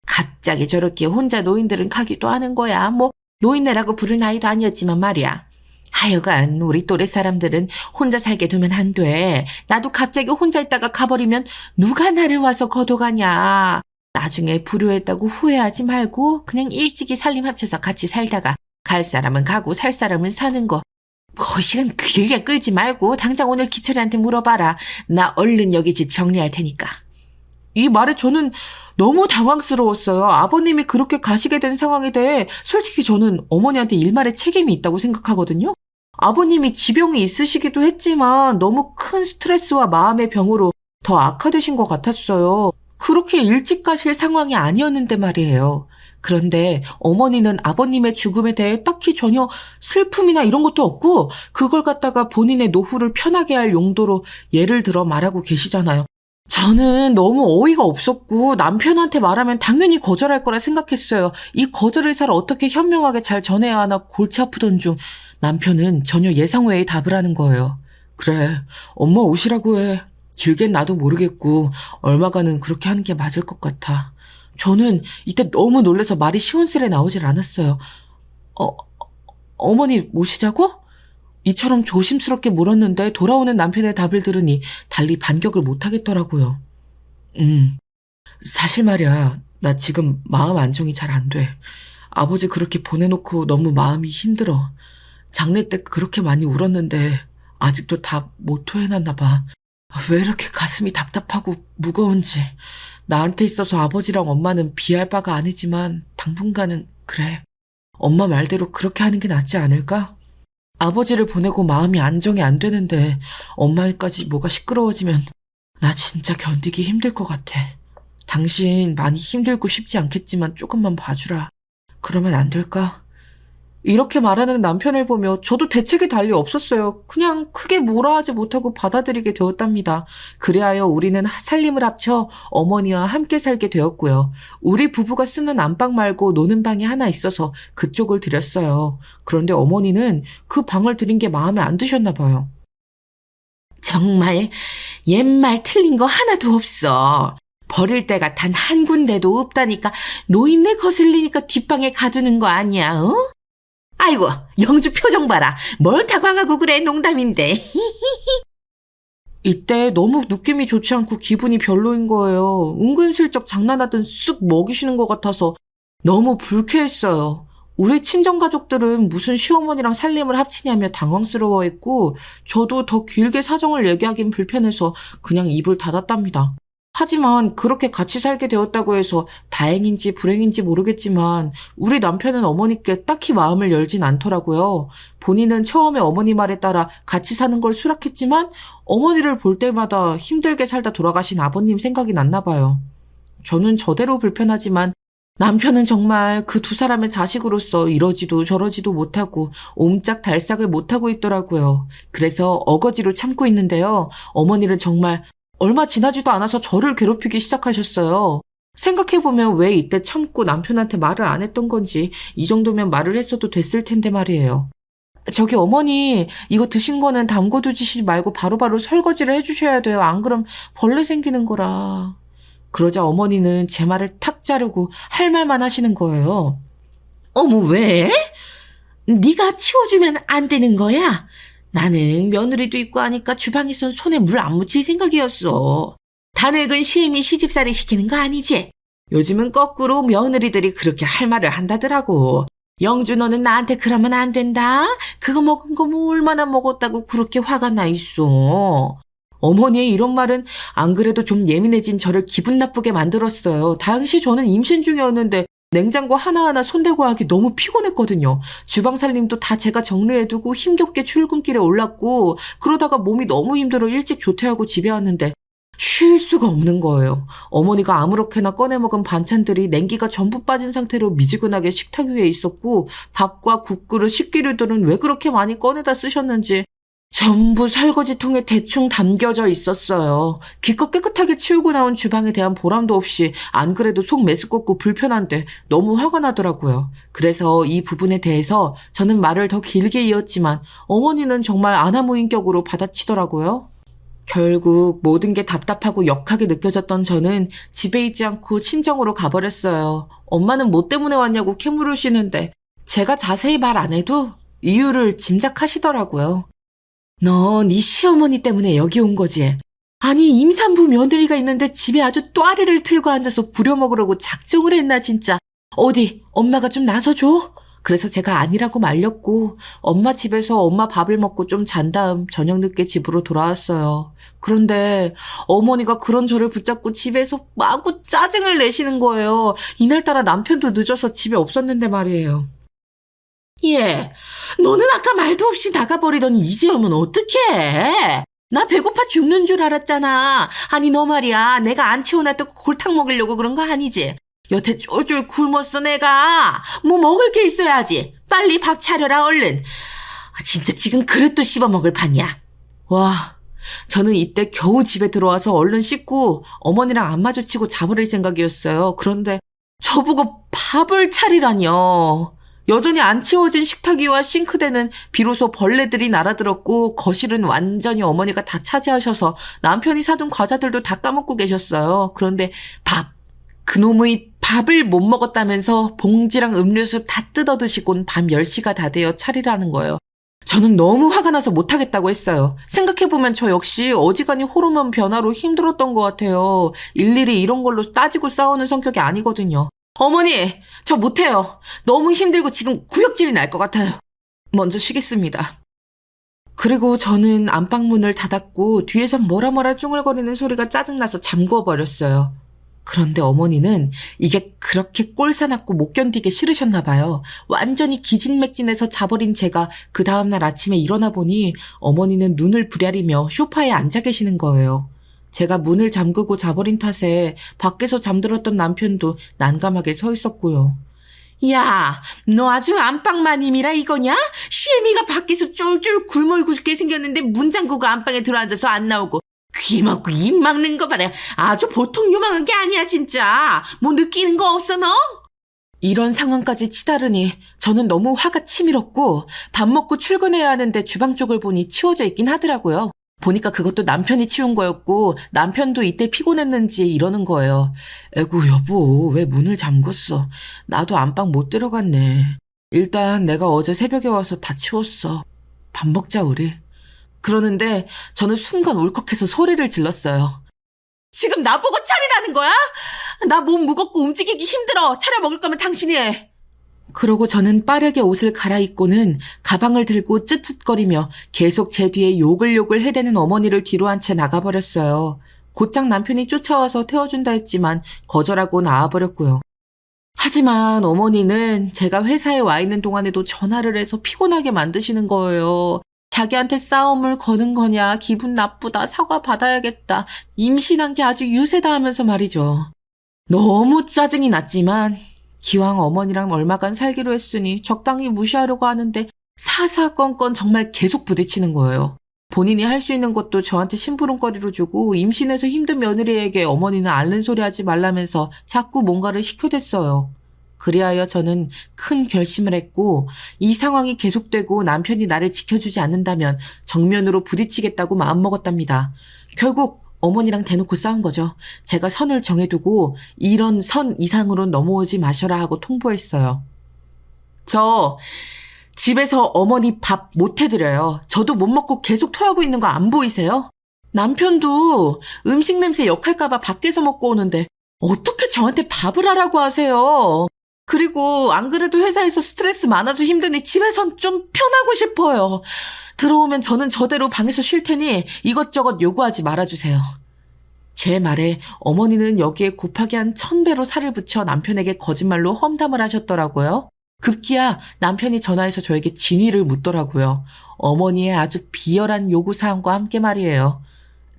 갑자기 저렇게 혼자 노인들은 가기도 하는 거야. 뭐 노인네라고 부를 나이도 아니었지만 말이야. 하여간 우리 또래 사람들은 혼자 살게 두면 안 돼. 나도 갑자기 혼자 있다가 가버리면 누가 나를 와서 거둬가냐. 나중에 불효했다고 후회하지 말고 그냥 일찍이 살림 합쳐서 같이 살다가 갈 사람은 가고 살 사람은 사는 거. 시간 길게 끌지 말고 당장 오늘 기철이한테 물어봐라. 나 얼른 여기 집 정리할 테니까. 이 말에 저는 너무 당황스러웠어요. 아버님이 그렇게 가시게 된 상황에 대해 솔직히 저는 어머니한테 일말의 책임이 있다고 생각하거든요. 아버님이 지병이 있으시기도 했지만 너무 큰 스트레스와 마음의 병으로 더 악화되신 것 같았어요. 그렇게 일찍 가실 상황이 아니었는데 말이에요. 그런데 어머니는 아버님의 죽음에 대해 딱히 전혀 슬픔이나 이런 것도 없고 그걸 갖다가 본인의 노후를 편하게 할 용도로 예를 들어 말하고 계시잖아요. 저는 너무 어이가 없었고 남편한테 말하면 당연히 거절할 거라 생각했어요. 이 거절 의사를 어떻게 현명하게 잘 전해야 하나 골치 아프던 중 남편은 전혀 예상 외의 답을 하는 거예요. 그래, 엄마 오시라고 해. 길겐 나도 모르겠고 얼마간은 그렇게 하는 게 맞을 것 같아. 저는 이때 너무 놀라서 말이 시원스레 나오질 않았어요. 어머니 모시자고? 이처럼 조심스럽게 물었는데 돌아오는 남편의 답을 들으니 달리 반격을 못하겠더라고요. 사실 말이야, 나 지금 마음 안정이 잘 안 돼. 아버지 그렇게 보내놓고 너무 마음이 힘들어. 장례 때 그렇게 많이 울었는데 아직도 다 못 토해놨나 봐. 왜 이렇게 가슴이 답답하고 무거운지. 나한테 있어서 아버지랑 엄마는 비할 바가 아니지만 당분간은 그래. 엄마 말대로 그렇게 하는 게 낫지 않을까? 아버지를 보내고 마음이 안정이 안 되는데 엄마까지 뭐가 시끄러워지면 나 진짜 견디기 힘들 것 같아. 당신 많이 힘들고 쉽지 않겠지만 조금만 봐주라. 그러면 안 될까? 이렇게 말하는 남편을 보며 저도 대책이 달리 없었어요. 그냥 크게 뭐라 하지 못하고 받아들이게 되었답니다. 그리하여 우리는 살림을 합쳐 어머니와 함께 살게 되었고요. 우리 부부가 쓰는 안방 말고 노는 방이 하나 있어서 그쪽을 드렸어요. 그런데 어머니는 그 방을 드린 게 마음에 안 드셨나 봐요. 정말 옛말 틀린 거 하나도 없어. 버릴 데가 단 한 군데도 없다니까 노인네 거슬리니까 뒷방에 가두는 거 아니야, 어? 아이고, 영주 표정 봐라. 뭘 다광하고 그래, 농담인데. 이때 너무 느낌이 좋지 않고 기분이 별로인 거예요. 은근슬쩍 장난하듯 쓱 먹이시는 것 같아서 너무 불쾌했어요. 우리 친정가족들은 무슨 시어머니랑 살림을 합치냐며 당황스러워했고 저도 더 길게 사정을 얘기하긴 불편해서 그냥 입을 닫았답니다. 하지만 그렇게 같이 살게 되었다고 해서 다행인지 불행인지 모르겠지만 우리 남편은 어머니께 딱히 마음을 열진 않더라고요. 본인은 처음에 어머니 말에 따라 같이 사는 걸 수락했지만 어머니를 볼 때마다 힘들게 살다 돌아가신 아버님 생각이 났나 봐요. 저는 저대로 불편하지만 남편은 정말 그 두 사람의 자식으로서 이러지도 저러지도 못하고 옴짝달싹을 못하고 있더라고요. 그래서 어거지로 참고 있는데요. 어머니는 정말 얼마 지나지도 않아서 저를 괴롭히기 시작하셨어요. 생각해보면 왜 이때 참고 남편한테 말을 안 했던 건지 이 정도면 말을 했어도 됐을 텐데 말이에요. 저기 어머니, 이거 드신 거는 담궈두시지 말고 바로바로 설거지를 해주셔야 돼요. 안 그럼 벌레 생기는 거라. 그러자 어머니는 제 말을 탁 자르고 할 말만 하시는 거예요. 어머, 왜? 네가 치워주면 안 되는 거야? 나는 며느리도 있고 하니까 주방에선 손에 물 안 묻힐 생각이었어. 다 늙은 시애미 시집살이 시키는 거 아니지? 요즘은 거꾸로 며느리들이 그렇게 할 말을 한다더라고. 영주 너는 나한테 그러면 안 된다. 그거 먹은 거 뭐 얼마나 먹었다고 그렇게 화가 나 있어. 어머니의 이런 말은 안 그래도 좀 예민해진 저를 기분 나쁘게 만들었어요. 당시 저는 임신 중이었는데 냉장고 하나하나 손대고 하기 너무 피곤했거든요. 주방 살림도 다 제가 정리해두고 힘겹게 출근길에 올랐고 그러다가 몸이 너무 힘들어 일찍 조퇴하고 집에 왔는데 쉴 수가 없는 거예요. 어머니가 아무렇게나 꺼내 먹은 반찬들이 냉기가 전부 빠진 상태로 미지근하게 식탁 위에 있었고 밥과 국그릇, 식기류들은 왜 그렇게 많이 꺼내다 쓰셨는지 전부 설거지통에 대충 담겨져 있었어요. 기껏 깨끗하게 치우고 나온 주방에 대한 보람도 없이 안 그래도 속 메스껍고 불편한데 너무 화가 나더라고요. 그래서 이 부분에 대해서 저는 말을 더 길게 이었지만 어머니는 정말 아나무인격으로 받아치더라고요. 결국 모든 게 답답하고 역하게 느껴졌던 저는 집에 있지 않고 친정으로 가버렸어요. 엄마는 뭐 때문에 왔냐고 캐물으시는데 제가 자세히 말 안 해도 이유를 짐작하시더라고요. 너 네 시어머니 때문에 여기 온 거지? 아니 임산부 며느리가 있는데 집에 아주 또아리를 틀고 앉아서 부려먹으려고 작정을 했나 진짜. 어디 엄마가 좀 나서줘? 그래서 제가 아니라고 말렸고 엄마 집에서 엄마 밥을 먹고 좀 잔 다음 저녁 늦게 집으로 돌아왔어요. 그런데 어머니가 그런 저를 붙잡고 집에서 마구 짜증을 내시는 거예요. 이날따라 남편도 늦어서 집에 없었는데 말이에요. 예, 너는 아까 말도 없이 나가버리더니 이제 오면 어떡해? 나 배고파 죽는 줄 알았잖아. 아니 너 말이야 내가 안 치워놨다고 골탕 먹으려고 그런 거 아니지? 여태 쫄쫄 굶었어 내가. 뭐 먹을 게 있어야지. 빨리 밥 차려라 얼른. 진짜 지금 그릇도 씹어먹을 판이야. 와, 저는 이때 겨우 집에 들어와서 얼른 씻고 어머니랑 안 마주치고 자버릴 생각이었어요. 그런데 저보고 밥을 차리라뇨. 여전히 안 치워진 식탁 위와 싱크대는 비로소 벌레들이 날아들었고 거실은 완전히 어머니가 다 차지하셔서 남편이 사둔 과자들도 다 까먹고 계셨어요. 그런데 그놈의 밥을 못 먹었다면서 봉지랑 음료수 다 뜯어 드시곤 밤 10시가 다 되어 차리라는 거예요. 저는 너무 화가 나서 못하겠다고 했어요. 생각해보면 저 역시 어지간히 호르몬 변화로 힘들었던 것 같아요. 일일이 이런 걸로 따지고 싸우는 성격이 아니거든요. 어머니, 저 못해요. 너무 힘들고 지금 구역질이 날 것 같아요. 먼저 쉬겠습니다. 그리고 저는 안방문을 닫았고 뒤에서 뭐라 쭝얼거리는 소리가 짜증나서 잠그어 버렸어요. 그런데 어머니는 이게 그렇게 꼴사납고 못 견디게 싫으셨나 봐요. 완전히 기진맥진해서 자버린 제가 그 다음날 아침에 일어나 보니 어머니는 눈을 부랴리며 소파에 앉아 계시는 거예요. 제가 문을 잠그고 자버린 탓에 밖에서 잠들었던 남편도 난감하게 서 있었고요. 야, 너 아주 안방마님이라 이거냐? 시애미가 밖에서 쫄쫄 굶어 죽게 생겼는데 문 잠그고 안방에 들어앉아서 안 나오고 귀 막고 입 막는 거 봐라. 아주 보통 요망한 게 아니야 진짜. 뭐 느끼는 거 없어 너? 이런 상황까지 치다르니 저는 너무 화가 치밀었고 밥 먹고 출근해야 하는데 주방 쪽을 보니 치워져 있긴 하더라고요. 보니까 그것도 남편이 치운 거였고 남편도 이때 피곤했는지 이러는 거예요. 에구 여보 왜 문을 잠궜어? 나도 안방 못 들어갔네. 일단 내가 어제 새벽에 와서 다 치웠어. 밥 먹자 우리. 그러는데 저는 순간 울컥해서 소리를 질렀어요. 지금 나보고 차리라는 거야? 나 몸 무겁고 움직이기 힘들어. 차려 먹을 거면 당신이 해. 그러고 저는 빠르게 옷을 갈아입고는 가방을 들고 쯧쯧거리며 계속 제 뒤에 요글요글 해대는 어머니를 뒤로 한 채 나가버렸어요. 곧장 남편이 쫓아와서 태워준다 했지만 거절하고 나와버렸고요. 하지만 어머니는 제가 회사에 와 있는 동안에도 전화를 해서 피곤하게 만드시는 거예요. 자기한테 싸움을 거는 거냐, 기분 나쁘다, 사과 받아야겠다, 임신한 게 아주 유세다 하면서 말이죠. 너무 짜증이 났지만 기왕 어머니랑 얼마간 살기로 했으니 적당히 무시하려고 하는데 사사건건 정말 계속 부딪히는 거예요. 본인이 할 수 있는 것도 저한테 심부름거리로 주고 임신해서 힘든 며느리에게 어머니는 앓는 소리 하지 말라면서 자꾸 뭔가를 시켜댔어요. 그리하여 저는 큰 결심을 했고 이 상황이 계속되고 남편이 나를 지켜주지 않는다면 정면으로 부딪히겠다고 마음먹었답니다. 결국 어머니랑 대놓고 싸운 거죠. 제가 선을 정해두고 이런 선 이상으로 넘어오지 마셔라 하고 통보했어요. 저 집에서 어머니 밥 못 해드려요. 저도 못 먹고 계속 토하고 있는 거 안 보이세요? 남편도 음식 냄새 역할까봐 밖에서 먹고 오는데 어떻게 저한테 밥을 하라고 하세요? 그리고 안 그래도 회사에서 스트레스 많아서 힘드니 집에선 좀 편하고 싶어요. 들어오면 저는 저대로 방에서 쉴 테니 이것저것 요구하지 말아주세요. 제 말에 어머니는 여기에 곱하기 한 1000배로 살을 붙여 남편에게 거짓말로 험담을 하셨더라고요. 급기야 남편이 전화해서 저에게 진위를 묻더라고요. 어머니의 아주 비열한 요구사항과 함께 말이에요.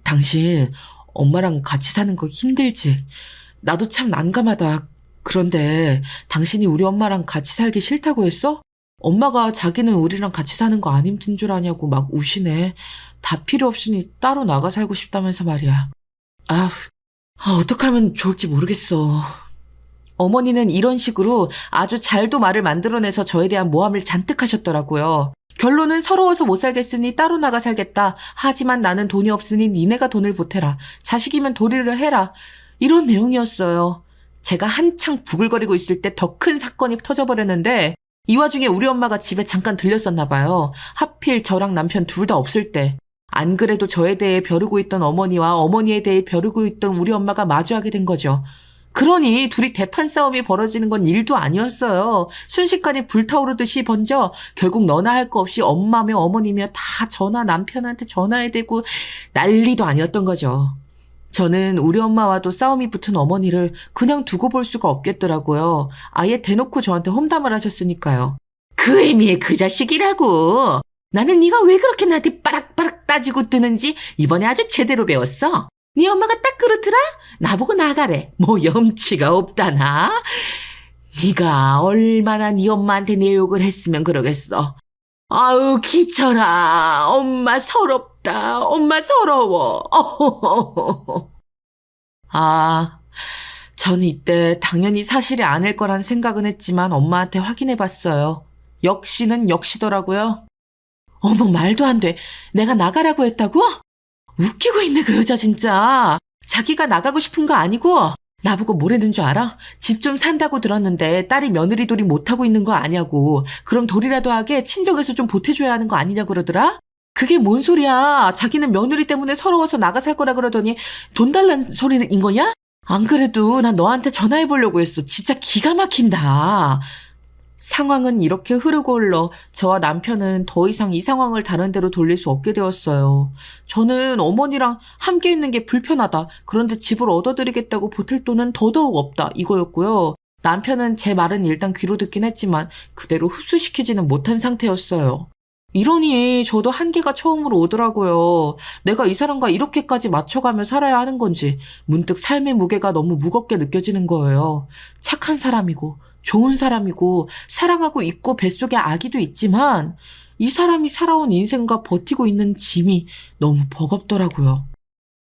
당신 엄마랑 같이 사는 거 힘들지? 나도 참 난감하다. 그런데 당신이 우리 엄마랑 같이 살기 싫다고 했어? 엄마가 자기는 우리랑 같이 사는 거 안 힘든 줄 아냐고 막 우시네. 다 필요 없으니 따로 나가 살고 싶다면서 말이야. 어떻게 하면 좋을지 모르겠어. 어머니는 이런 식으로 아주 잘도 말을 만들어내서 저에 대한 모함을 잔뜩 하셨더라고요. 결론은 서러워서 못 살겠으니 따로 나가 살겠다. 하지만 나는 돈이 없으니 니네가 돈을 보태라. 자식이면 도리를 해라. 이런 내용이었어요. 제가 한창 부글거리고 있을 때 더 큰 사건이 터져버렸는데 이 와중에 우리 엄마가 집에 잠깐 들렸었나 봐요. 하필 저랑 남편 둘 다 없을 때. 안 그래도 저에 대해 벼르고 있던 어머니와 어머니에 대해 벼르고 있던 우리 엄마가 마주하게 된 거죠. 그러니 둘이 대판 싸움이 벌어지는 건 일도 아니었어요. 순식간에 불타오르듯이 번져 결국 너나 할 거 없이 엄마며 어머니며 다 남편한테 전화해 대고 난리도 아니었던 거죠. 저는 우리 엄마와도 싸움이 붙은 어머니를 그냥 두고 볼 수가 없겠더라고요. 아예 대놓고 저한테 험담을 하셨으니까요. 그 애미의 그 자식이라고. 나는 네가 왜 그렇게 나한테 빠락빠락 따지고 뜨는지 이번에 아주 제대로 배웠어. 네 엄마가 딱 그렇더라? 나보고 나가래. 뭐 염치가 없다나? 네가 얼마나 네 엄마한테 내 욕을 했으면 그러겠어. 아유 기철아. 엄마 서럽다. 엄마 서러워. 전 이때 당연히 사실이 아닐 거란 생각은 했지만 엄마한테 확인해봤어요. 역시는 역시더라고요. 어머 말도 안 돼. 내가 나가라고 했다고? 웃기고 있네 그 여자 진짜. 자기가 나가고 싶은 거 아니고 나보고 뭐라는 줄 알아? 집 좀 산다고 들었는데 딸이 며느리돌이 못하고 있는 거 아냐고. 그럼 돌이라도 하게 친정에서 좀 보태줘야 하는 거 아니냐고 그러더라? 그게 뭔 소리야. 자기는 며느리 때문에 서러워서 나가 살 거라 그러더니 돈 달라는 소리인 거냐? 안 그래도 난 너한테 전화해보려고 했어. 진짜 기가 막힌다. 상황은 이렇게 흐르고 흘러 저와 남편은 더 이상 이 상황을 다른 데로 돌릴 수 없게 되었어요. 저는 어머니랑 함께 있는 게 불편하다. 그런데 집을 얻어드리겠다고 보탤 돈은 더더욱 없다. 이거였고요. 남편은 제 말은 일단 귀로 듣긴 했지만 그대로 흡수시키지는 못한 상태였어요. 이러니 저도 한계가 처음으로 오더라고요. 내가 이 사람과 이렇게까지 맞춰가며 살아야 하는 건지 문득 삶의 무게가 너무 무겁게 느껴지는 거예요. 착한 사람이고 좋은 사람이고 사랑하고 있고 뱃속에 아기도 있지만 이 사람이 살아온 인생과 버티고 있는 짐이 너무 버겁더라고요.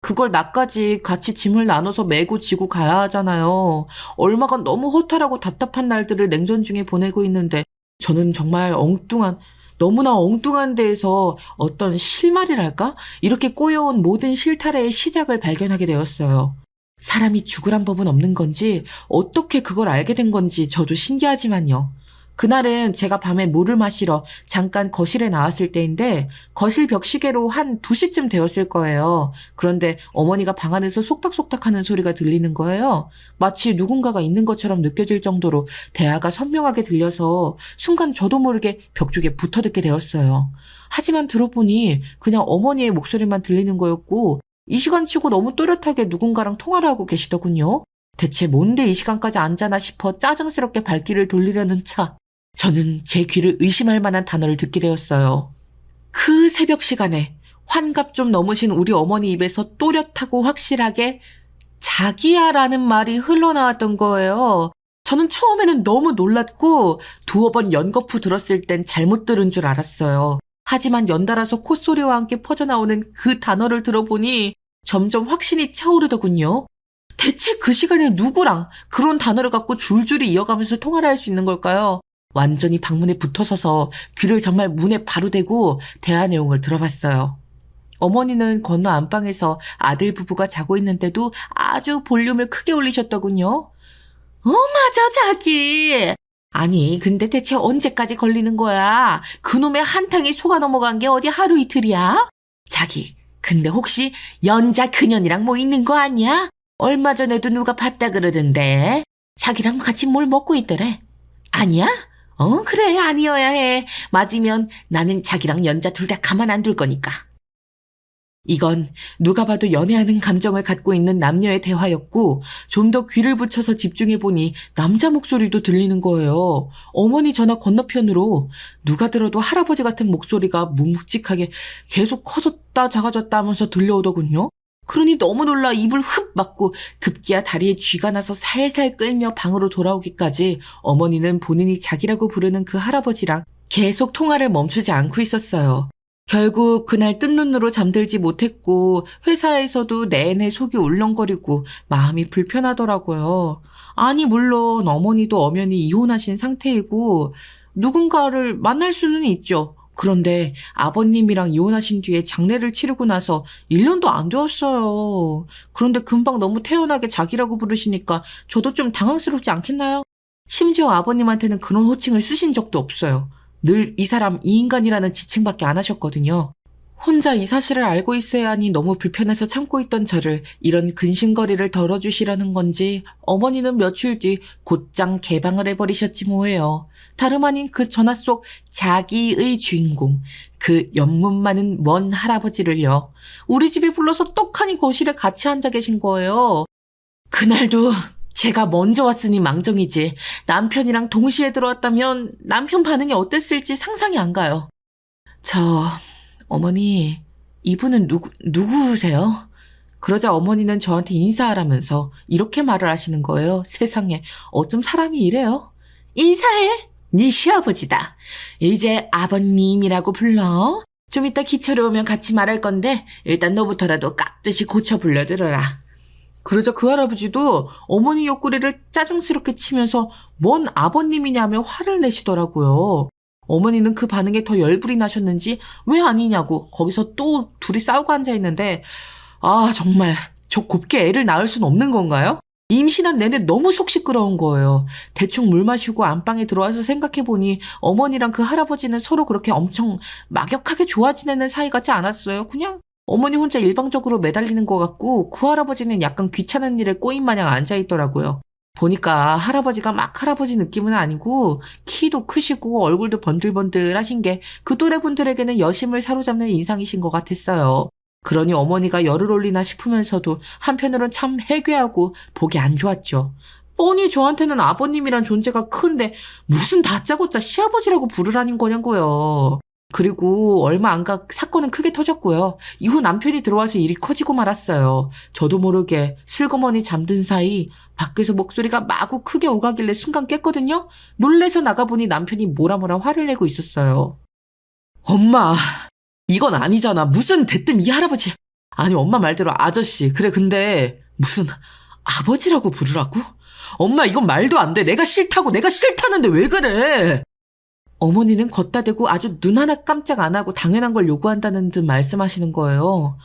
그걸 나까지 같이 짐을 나눠서 메고 지고 가야 하잖아요. 얼마가 너무 허탈하고 답답한 날들을 냉전 중에 보내고 있는데 저는 정말 너무나 엉뚱한 데에서 어떤 실마리랄까? 이렇게 꼬여온 모든 실타래의 시작을 발견하게 되었어요. 사람이 죽으란 법은 없는 건지 어떻게 그걸 알게 된 건지 저도 신기하지만요. 그날은 제가 밤에 물을 마시러 잠깐 거실에 나왔을 때인데 거실 벽시계로 한 2시쯤 되었을 거예요. 그런데 어머니가 방 안에서 속닥속닥 하는 소리가 들리는 거예요. 마치 누군가가 있는 것처럼 느껴질 정도로 대화가 선명하게 들려서 순간 저도 모르게 벽 쪽에 붙어 듣게 되었어요. 하지만 들어보니 그냥 어머니의 목소리만 들리는 거였고 이 시간치고 너무 또렷하게 누군가랑 통화를 하고 계시더군요. 대체 뭔데 이 시간까지 앉아나 싶어 짜증스럽게 발길을 돌리려는 차. 저는 제 귀를 의심할 만한 단어를 듣게 되었어요. 그 새벽 시간에 환갑 좀 넘으신 우리 어머니 입에서 또렷하고 확실하게 자기야라는 말이 흘러나왔던 거예요. 저는 처음에는 너무 놀랐고 두어 번 연거푸 들었을 땐 잘못 들은 줄 알았어요. 하지만 연달아서 콧소리와 함께 퍼져나오는 그 단어를 들어보니 점점 확신이 차오르더군요. 대체 그 시간에 누구랑 그런 단어를 갖고 줄줄이 이어가면서 통화를 할 수 있는 걸까요? 완전히 방문에 붙어서서 귀를 정말 문에 바로 대고 대화 내용을 들어봤어요. 어머니는 건너 안방에서 아들 부부가 자고 있는데도 아주 볼륨을 크게 올리셨더군요. 맞아 자기. 아니 근데 대체 언제까지 걸리는 거야? 그놈의 한탕이 속아 넘어간 게 어디 하루 이틀이야? 자기 근데 혹시 연자 그년이랑 뭐 있는 거 아니야? 얼마 전에도 누가 봤다 그러던데. 자기랑 같이 뭘 먹고 있더래. 아니야? 그래 아니어야 해. 맞으면 나는 자기랑 연자 둘 다 가만 안 둘 거니까. 이건 누가 봐도 연애하는 감정을 갖고 있는 남녀의 대화였고 좀 더 귀를 붙여서 집중해보니 남자 목소리도 들리는 거예요. 어머니 전화 건너편으로 누가 들어도 할아버지 같은 목소리가 묵직하게 계속 커졌다 작아졌다 하면서 들려오더군요. 그러니 너무 놀라 입을 흡 막고 급기야 다리에 쥐가 나서 살살 끌며 방으로 돌아오기까지 어머니는 본인이 자기라고 부르는 그 할아버지랑 계속 통화를 멈추지 않고 있었어요. 결국 그날 뜬 눈으로 잠들지 못했고 회사에서도 내내 속이 울렁거리고 마음이 불편하더라고요. 아니 물론 어머니도 엄연히 이혼하신 상태이고 누군가를 만날 수는 있죠. 그런데 아버님이랑 이혼하신 뒤에 장례를 치르고 나서 1년도 안 되었어요. 그런데 금방 너무 태연하게 자기라고 부르시니까 저도 좀 당황스럽지 않겠나요? 심지어 아버님한테는 그런 호칭을 쓰신 적도 없어요. 늘 이 사람 이 인간이라는 지칭밖에 안 하셨거든요. 혼자 이 사실을 알고 있어야 하니 너무 불편해서 참고 있던 저를 이런 근심거리를 덜어주시려는 건지 어머니는 며칠 뒤 곧장 개방을 해버리셨지 뭐예요. 다름 아닌 그 전화 속 자기의 주인공, 그 연문 많은 먼 할아버지를요. 우리 집에 불러서 떡하니 거실에 같이 앉아 계신 거예요. 그날도 제가 먼저 왔으니 망정이지 남편이랑 동시에 들어왔다면 남편 반응이 어땠을지 상상이 안 가요. 어머니, 이분은 누구세요? 그러자 어머니는 저한테 인사하라면서 이렇게 말을 하시는 거예요. 세상에, 어쩜 사람이 이래요? 인사해. 네 시아버지다. 이제 아버님이라고 불러. 좀 이따 기철이 오면 같이 말할 건데 일단 너부터라도 깍듯이 고쳐 불러들어라. 그러자 그 할아버지도 어머니 옆구리를 짜증스럽게 치면서 뭔 아버님이냐며 화를 내시더라고요. 어머니는 그 반응에 더 열불이 나셨는지 왜 아니냐고 거기서 또 둘이 싸우고 앉아있는데 정말 저 곱게 애를 낳을 순 없는 건가요? 임신한 내내 너무 속 시끄러운 거예요. 대충 물 마시고 안방에 들어와서 생각해보니 어머니랑 그 할아버지는 서로 그렇게 엄청 막역하게 좋아 지내는 사이 같지 않았어요. 그냥 어머니 혼자 일방적으로 매달리는 것 같고 그 할아버지는 약간 귀찮은 일에 꼬인 마냥 앉아있더라고요. 보니까 할아버지가 막 할아버지 느낌은 아니고 키도 크시고 얼굴도 번들번들 하신 게 그 또래분들에게는 여심을 사로잡는 인상이신 것 같았어요. 그러니 어머니가 열을 올리나 싶으면서도 한편으론 참 해괴하고 보기 안 좋았죠. 뻔히 저한테는 아버님이란 존재가 큰데 무슨 다짜고짜 시아버지라고 부르라는 거냐고요. 그리고 얼마 안 가 사건은 크게 터졌고요. 이후 남편이 들어와서 일이 커지고 말았어요. 저도 모르게 슬그머니 잠든 사이 밖에서 목소리가 마구 크게 오가길래 순간 깼거든요. 놀래서 나가보니 남편이 뭐라 화를 내고 있었어요. 엄마, 이건 아니잖아. 무슨 대뜸 이 할아버지. 아니 엄마 말대로 아저씨. 그래 근데 무슨 아버지라고 부르라고? 엄마 이건 말도 안 돼. 내가 싫다는데 왜 그래? 어머니는 걷다 대고 아주 눈 하나 깜짝 안 하고 당연한 걸 요구한다는 듯 말씀하시는 거예요.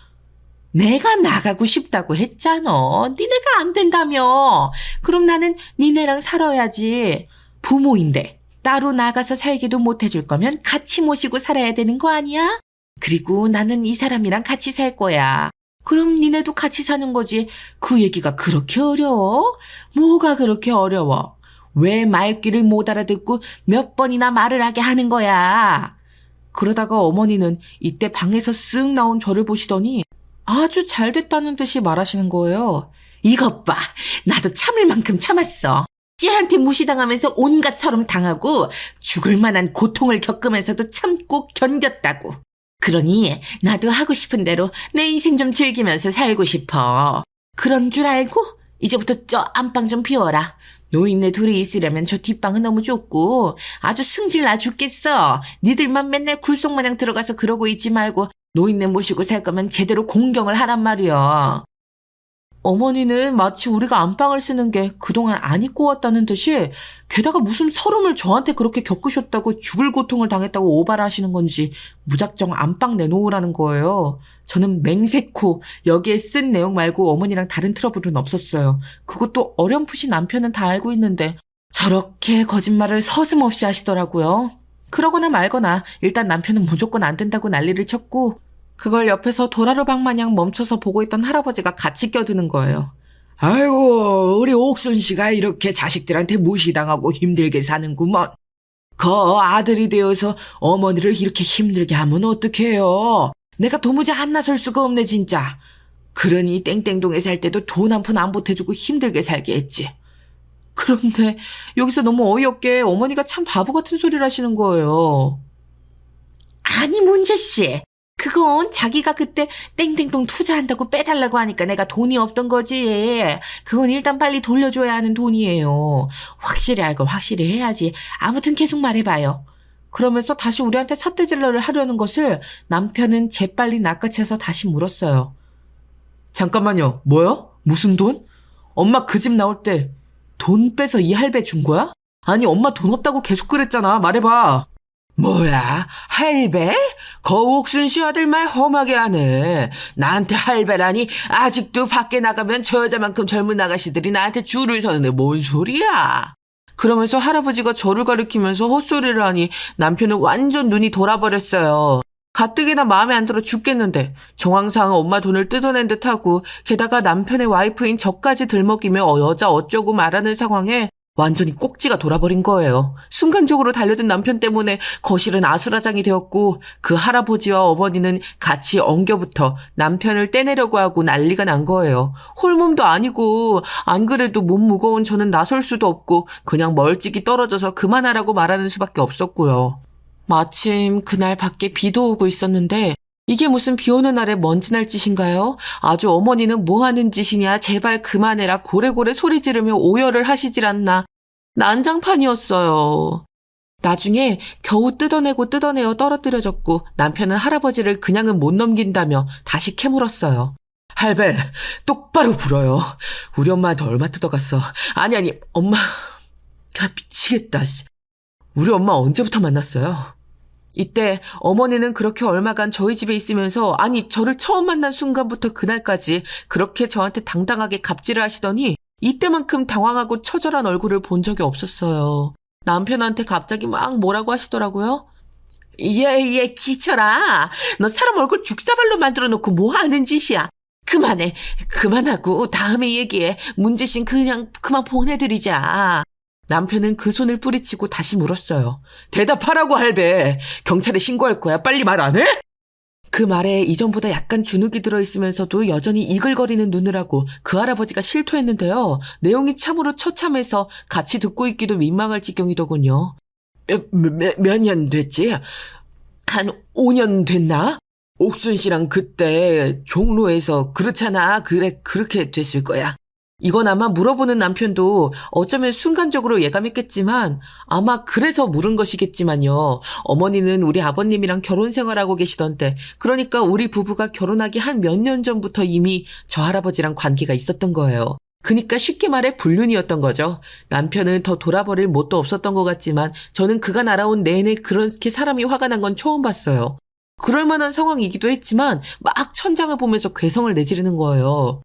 내가 나가고 싶다고 했잖아. 니네가 안 된다며. 그럼 나는 니네랑 살아야지. 부모인데 따로 나가서 살기도 못 해줄 거면 같이 모시고 살아야 되는 거 아니야? 그리고 나는 이 사람이랑 같이 살 거야. 그럼 니네도 같이 사는 거지. 그 얘기가 그렇게 어려워? 뭐가 그렇게 어려워? 왜 말귀를 못 알아듣고 몇 번이나 말을 하게 하는 거야? 그러다가 어머니는 이때 방에서 쓱 나온 저를 보시더니 아주 잘 됐다는 듯이 말하시는 거예요. 이것 봐. 나도 참을 만큼 참았어. 쟤한테 무시당하면서 온갖 서름 당하고 죽을 만한 고통을 겪으면서도 참고 견뎠다고. 그러니 나도 하고 싶은 대로 내 인생 좀 즐기면서 살고 싶어. 그런 줄 알고 이제부터 저 안방 좀 비워라. 노인네 둘이 있으려면 저 뒷방은 너무 좁고 아주 승질 나 죽겠어. 니들만 맨날 굴속마냥 들어가서 그러고 있지 말고 노인네 모시고 살 거면 제대로 공경을 하란 말이야. 어머니는 마치 우리가 안방을 쓰는 게 그동안 안 입고 왔다는 듯이 게다가 무슨 서름을 저한테 그렇게 겪으셨다고 죽을 고통을 당했다고 오바를 하시는 건지 무작정 안방 내놓으라는 거예요. 저는 맹세코 여기에 쓴 내용 말고 어머니랑 다른 트러블은 없었어요. 그것도 어렴풋이 남편은 다 알고 있는데 저렇게 거짓말을 서슴없이 하시더라고요. 그러거나 말거나 일단 남편은 무조건 안 된다고 난리를 쳤고 그걸 옆에서 도라르방 마냥 멈춰서 보고 있던 할아버지가 같이 껴드는 거예요. 아이고 우리 옥순 씨가 이렇게 자식들한테 무시당하고 힘들게 사는구먼. 그 아들이 되어서 어머니를 이렇게 힘들게 하면 어떡해요. 내가 도무지 안 나설 수가 없네 진짜. 그러니 땡땡동에 살 때도 돈 한 푼 안 보태주고 힘들게 살게 했지. 그런데 여기서 너무 어이없게 어머니가 참 바보 같은 소리를 하시는 거예요. 아니 문재씨. 그건 자기가 그때 땡땡동 투자한다고 빼달라고 하니까 내가 돈이 없던 거지. 그건 일단 빨리 돌려줘야 하는 돈이에요. 확실히 할 건 확실히 해야지. 아무튼 계속 말해봐요. 그러면서 다시 우리한테 삿대질러를 하려는 것을 남편은 재빨리 낚아채서 다시 물었어요. 잠깐만요. 뭐요? 무슨 돈? 엄마 그 집 나올 때 돈 빼서 이 할배 준 거야? 아니 엄마 돈 없다고 계속 그랬잖아. 말해봐. 뭐야? 할배? 거옥순 씨 아들 말 험하게 하네. 나한테 할배라니 아직도 밖에 나가면 저 여자만큼 젊은 아가씨들이 나한테 줄을 서는데 뭔 소리야? 그러면서 할아버지가 저를 가리키면서 헛소리를 하니 남편은 완전 눈이 돌아버렸어요. 가뜩이나 마음에 안 들어 죽겠는데 정황상 엄마 돈을 뜯어낸 듯하고 게다가 남편의 와이프인 저까지 들먹이며 여자 어쩌고 말하는 상황에 완전히 꼭지가 돌아버린 거예요. 순간적으로 달려든 남편 때문에 거실은 아수라장이 되었고 그 할아버지와 어머니는 같이 엉겨붙어 남편을 떼내려고 하고 난리가 난 거예요. 홀몸도 아니고 안 그래도 몸 무거운 저는 나설 수도 없고 그냥 멀찍이 떨어져서 그만하라고 말하는 수밖에 없었고요. 마침 그날 밖에 비도 오고 있었는데 이게 무슨 비 오는 날에 먼지 날 짓인가요? 아주 어머니는 뭐 하는 짓이냐 제발 그만해라 고래고래 소리 지르며 오열을 하시질 않나. 난장판이었어요. 나중에 겨우 뜯어내어 떨어뜨려졌고 남편은 할아버지를 그냥은 못 넘긴다며 다시 캐물었어요. 할배 똑바로 불어요. 우리 엄마한테 얼마 뜯어갔어. 아니 엄마 다 미치겠다. 우리 엄마 언제부터 만났어요? 이때 어머니는 그렇게 얼마간 저희 집에 있으면서 아니 저를 처음 만난 순간부터 그날까지 그렇게 저한테 당당하게 갑질을 하시더니 이때만큼 당황하고 처절한 얼굴을 본 적이 없었어요. 남편한테 갑자기 막 뭐라고 하시더라고요. 기철아. 너 사람 얼굴 죽사발로 만들어 놓고 뭐 하는 짓이야. 그만해. 그만하고 다음에 얘기해. 문제신 그냥 그만 보내드리자. 남편은 그 손을 뿌리치고 다시 물었어요. 대답하라고 할배. 경찰에 신고할 거야. 빨리 말 안 해? 그 말에 이전보다 약간 주눅이 들어있으면서도 여전히 이글거리는 눈을 하고 그 할아버지가 실토했는데요. 내용이 참으로 처참해서 같이 듣고 있기도 민망할 지경이더군요. 몇 년 됐지? 한 5년 됐나? 옥순 씨랑 그때 종로에서 그렇잖아. 그래 그렇게 됐을 거야. 이건 아마 물어보는 남편도 어쩌면 순간적으로 예감했겠지만 아마 그래서 물은 것이겠지만요. 어머니는 우리 아버님이랑 결혼 생활하고 계시던 때 그러니까 우리 부부가 결혼하기 한 몇 년 전부터 이미 저 할아버지랑 관계가 있었던 거예요. 그니까 쉽게 말해 불륜이었던 거죠. 남편은 더 돌아버릴 뭣도 없었던 것 같지만 저는 그가 날아온 내내 그렇게 사람이 화가 난 건 처음 봤어요. 그럴 만한 상황이기도 했지만 막 천장을 보면서 괴성을 내지르는 거예요.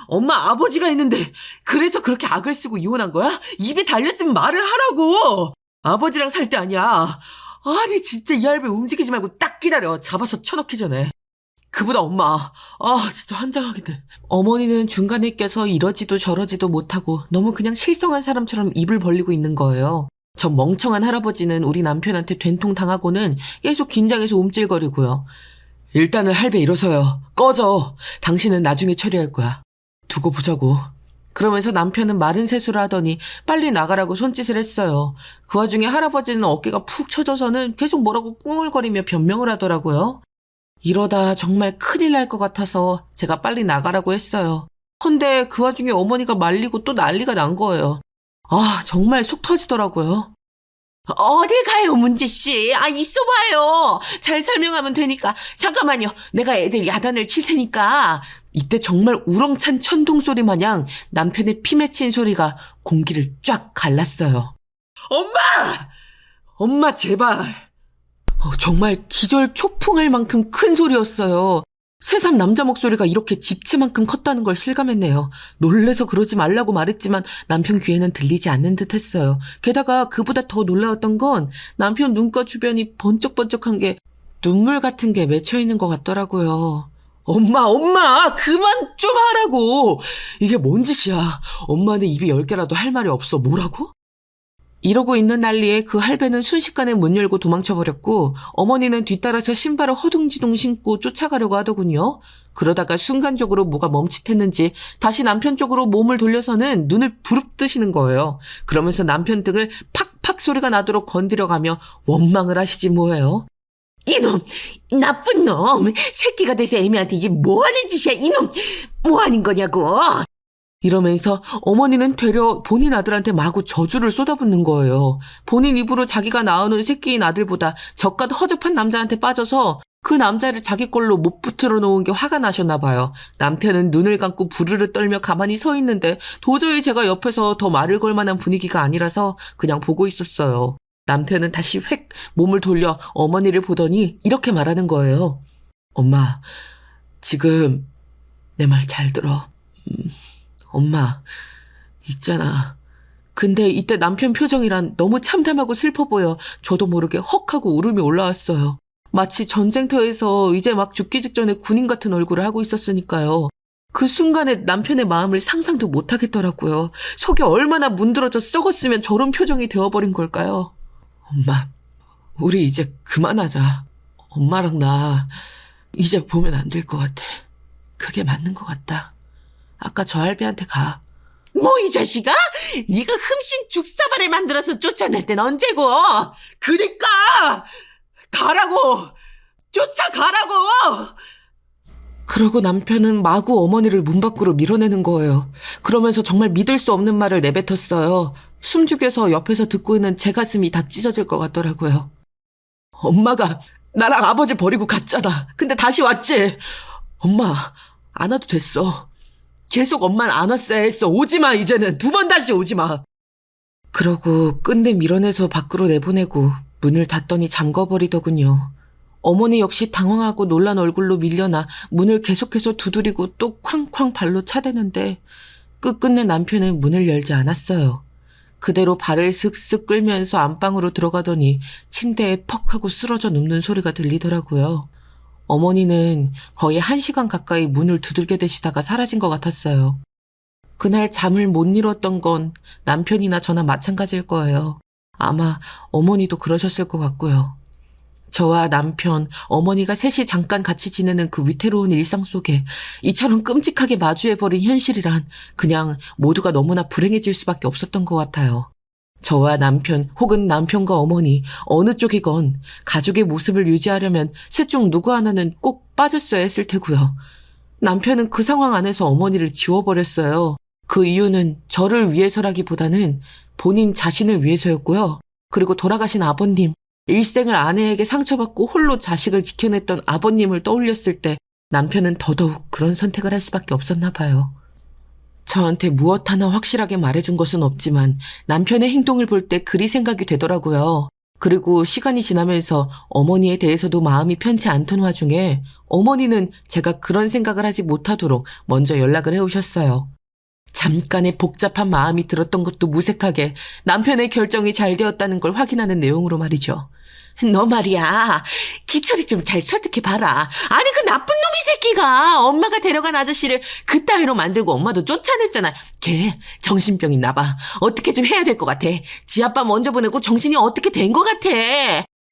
엄마 아버지가 있는데 그래서 그렇게 악을 쓰고 이혼한 거야? 입에 달렸으면 말을 하라고. 아버지랑 살 때 아니야. 아니 진짜 이 할배 움직이지 말고 딱 기다려. 잡아서 쳐넣기 전에. 그보다 엄마 진짜 환장하겠네. 어머니는 중간에 껴서 이러지도 저러지도 못하고 너무 그냥 실성한 사람처럼 입을 벌리고 있는 거예요. 저 멍청한 할아버지는 우리 남편한테 된통 당하고는 계속 긴장해서 움찔거리고요. 일단은 할배 일어서요. 꺼져. 당신은 나중에 처리할 거야. 두고 보자고. 그러면서 남편은 마른 세수를 하더니 빨리 나가라고 손짓을 했어요. 그 와중에 할아버지는 어깨가 푹 처져서는 계속 뭐라고 꿍얼거리며 변명을 하더라고요. 이러다 정말 큰일 날 것 같아서 제가 빨리 나가라고 했어요. 헌데 그 와중에 어머니가 말리고 또 난리가 난 거예요. 정말 속 터지더라고요. 어딜 가요, 문제씨. 있어봐요. 잘 설명하면 되니까. 잠깐만요. 내가 애들 야단을 칠 테니까. 이때 정말 우렁찬 천둥 소리 마냥 남편의 피 맺힌 소리가 공기를 쫙 갈랐어요. 엄마, 제발. 정말 기절 초풍할 만큼 큰 소리였어요. 새삼 남자 목소리가 이렇게 집채만큼 컸다는 걸 실감했네요. 놀래서 그러지 말라고 말했지만 남편 귀에는 들리지 않는 듯 했어요. 게다가 그보다 더 놀라웠던 건 남편 눈가 주변이 번쩍번쩍한 게 눈물 같은 게 맺혀있는 것 같더라고요. 엄마, 그만 좀 하라고. 이게 뭔 짓이야. 엄마는 입이 10개라도 할 말이 없어. 뭐라고? 이러고 있는 난리에 그 할배는 순식간에 문 열고 도망쳐버렸고 어머니는 뒤따라서 신발을 허둥지둥 신고 쫓아가려고 하더군요. 그러다가 순간적으로 뭐가 멈칫했는지 다시 남편 쪽으로 몸을 돌려서는 눈을 부릅뜨시는 거예요. 그러면서 남편 등을 팍팍 소리가 나도록 건드려가며 원망을 하시지 뭐예요. 이놈, 나쁜 놈, 새끼가 돼서 애미한테 이게 뭐하는 짓이야. 이놈, 뭐하는 거냐고. 이러면서 어머니는 되려 본인 아들한테 마구 저주를 쏟아붓는 거예요. 본인 입으로 자기가 낳아놓은 새끼인 아들보다 젖같 허접한 남자한테 빠져서 그 남자를 자기 걸로 못 붙들어 놓은 게 화가 나셨나 봐요. 남편은 눈을 감고 부르르 떨며 가만히 서 있는데 도저히 제가 옆에서 더 말을 걸 만한 분위기가 아니라서 그냥 보고 있었어요. 남편은 다시 획 몸을 돌려 어머니를 보더니 이렇게 말하는 거예요. 엄마, 지금 내 말 잘 들어. 엄마, 있잖아. 근데 이때 남편 표정이란 너무 참담하고 슬퍼 보여 저도 모르게 헉 하고 울음이 올라왔어요. 마치 전쟁터에서 이제 막 죽기 직전에 군인 같은 얼굴을 하고 있었으니까요. 그 순간에 남편의 마음을 상상도 못하겠더라고요. 속이 얼마나 문드러져 썩었으면 저런 표정이 되어버린 걸까요? 엄마, 우리 이제 그만하자. 엄마랑 나 이제 보면 안 될 것 같아. 그게 맞는 것 같다. 아까 저 할배한테 가. 뭐 이 자식아? 네가 흠씬 죽사발을 만들어서 쫓아낼 땐 언제고? 그니까 가라고! 쫓아가라고! 그러고 남편은 마구 어머니를 문 밖으로 밀어내는 거예요. 그러면서 정말 믿을 수 없는 말을 내뱉었어요. 숨죽여서 옆에서 듣고 있는 제 가슴이 다 찢어질 것 같더라고요. 엄마가 나랑 아버지 버리고 갔잖아. 근데 다시 왔지. 엄마, 안 와도 됐어. 계속 엄만 안 왔어야 했어. 오지마, 이제는. 2번 다시 오지마. 그러고 끝내 밀어내서 밖으로 내보내고 문을 닫더니 잠궈버리더군요. 어머니 역시 당황하고 놀란 얼굴로 밀려나 문을 계속해서 두드리고 또 쾅쾅 발로 차대는데 끝끝내 남편은 문을 열지 않았어요. 그대로 발을 슥슥 끌면서 안방으로 들어가더니 침대에 퍽 하고 쓰러져 눕는 소리가 들리더라고요. 어머니는 거의 1시간 가까이 문을 두들겨 대시다가 사라진 것 같았어요. 그날 잠을 못 이뤘던 건 남편이나 저나 마찬가지일 거예요. 아마 어머니도 그러셨을 것 같고요. 저와 남편, 어머니가 셋이 잠깐 같이 지내는 그 위태로운 일상 속에 이처럼 끔찍하게 마주해버린 현실이란 그냥 모두가 너무나 불행해질 수밖에 없었던 것 같아요. 저와 남편 혹은 남편과 어머니 어느 쪽이건 가족의 모습을 유지하려면 셋 중 누구 하나는 꼭 빠졌어야 했을 테고요. 남편은 그 상황 안에서 어머니를 지워버렸어요. 그 이유는 저를 위해서라기보다는 본인 자신을 위해서였고요. 그리고 돌아가신 아버님, 일생을 아내에게 상처받고 홀로 자식을 지켜냈던 아버님을 떠올렸을 때 남편은 더더욱 그런 선택을 할 수밖에 없었나 봐요. 저한테 무엇 하나 확실하게 말해준 것은 없지만 남편의 행동을 볼 때 그리 생각이 되더라고요. 그리고 시간이 지나면서 어머니에 대해서도 마음이 편치 않던 와중에 어머니는 제가 그런 생각을 하지 못하도록 먼저 연락을 해오셨어요. 잠깐의 복잡한 마음이 들었던 것도 무색하게 남편의 결정이 잘 되었다는 걸 확인하는 내용으로 말이죠. 너 말이야. 기철이 좀 잘 설득해봐라. 아니 그 나쁜 놈이 새끼가 엄마가 데려간 아저씨를 그따위로 만들고 엄마도 쫓아냈잖아. 걔 정신병 있나 봐. 어떻게 좀 해야 될 것 같아. 지 아빠 먼저 보내고 정신이 어떻게 된 것 같아.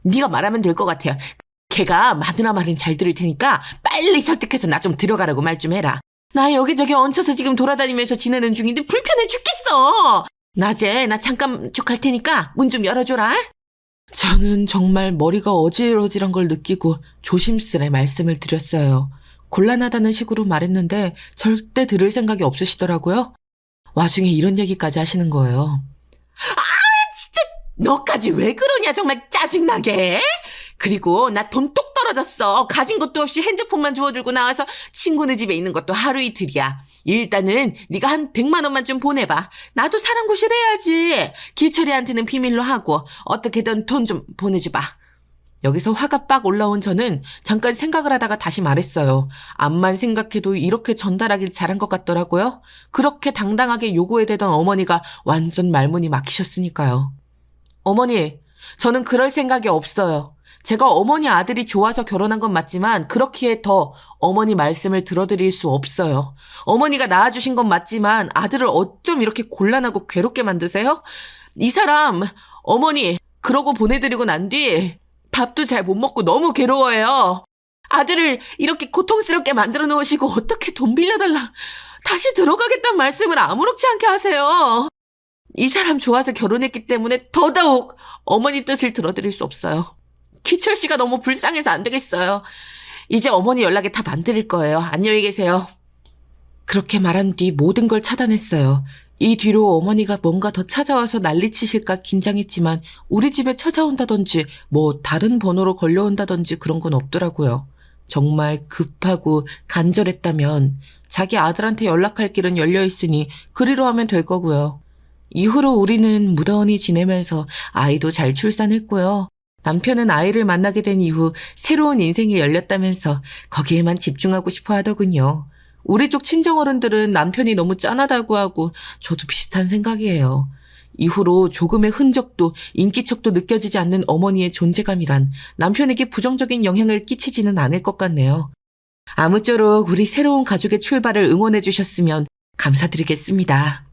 네가 말하면 될 것 같아. 걔가 마누라 말은 잘 들을 테니까 빨리 설득해서 나 좀 들어가라고 말 좀 해라. 나 여기저기 얹혀서 지금 돌아다니면서 지내는 중인데 불편해 죽겠어. 낮에 나 잠깐 쭉 갈 테니까 문 좀 열어줘라. 저는 정말 머리가 어질어질한 걸 느끼고 조심스레 말씀을 드렸어요. 곤란하다는 식으로 말했는데 절대 들을 생각이 없으시더라고요. 와중에 이런 얘기까지 하시는 거예요. 진짜 너까지 왜 그러냐 정말 짜증나게. 그리고 나 돈 똑 떨어졌어. 가진 것도 없이 핸드폰만 주워들고 나와서 친구네 집에 있는 것도 하루 이틀이야. 일단은 네가 한 100만 원만 좀 보내봐. 나도 사람 구실해야지. 기철이한테는 비밀로 하고 어떻게든 돈 좀 보내줘봐. 여기서 화가 빡 올라온 저는 잠깐 생각을 하다가 다시 말했어요. 암만 생각해도 이렇게 전달하길 잘한 것 같더라고요. 그렇게 당당하게 요구에 대던 어머니가 완전 말문이 막히셨으니까요. 어머니, 저는 그럴 생각이 없어요. 제가 어머니 아들이 좋아서 결혼한 건 맞지만 그렇기에 더 어머니 말씀을 들어드릴 수 없어요. 어머니가 낳아주신 건 맞지만 아들을 어쩜 이렇게 곤란하고 괴롭게 만드세요? 이 사람 어머니 그러고 보내드리고 난 뒤 밥도 잘 못 먹고 너무 괴로워해요. 아들을 이렇게 고통스럽게 만들어 놓으시고 어떻게 돈 빌려달라. 다시 들어가겠다는 말씀을 아무렇지 않게 하세요. 이 사람 좋아서 결혼했기 때문에 더더욱 어머니 뜻을 들어드릴 수 없어요. 기철 씨가 너무 불쌍해서 안 되겠어요. 이제 어머니 연락에 다 만드릴 거예요. 안녕히 계세요. 그렇게 말한 뒤 모든 걸 차단했어요. 이 뒤로 어머니가 뭔가 더 찾아와서 난리치실까 긴장했지만 우리 집에 찾아온다든지 뭐 다른 번호로 걸려온다든지 그런 건 없더라고요. 정말 급하고 간절했다면 자기 아들한테 연락할 길은 열려 있으니 그리로 하면 될 거고요. 이후로 우리는 무더운히 지내면서 아이도 잘 출산했고요. 남편은 아이를 만나게 된 이후 새로운 인생이 열렸다면서 거기에만 집중하고 싶어 하더군요. 우리 쪽 친정어른들은 남편이 너무 짠하다고 하고 저도 비슷한 생각이에요. 이후로 조금의 흔적도 인기척도 느껴지지 않는 어머니의 존재감이란 남편에게 부정적인 영향을 끼치지는 않을 것 같네요. 아무쪼록 우리 새로운 가족의 출발을 응원해 주셨으면 감사드리겠습니다.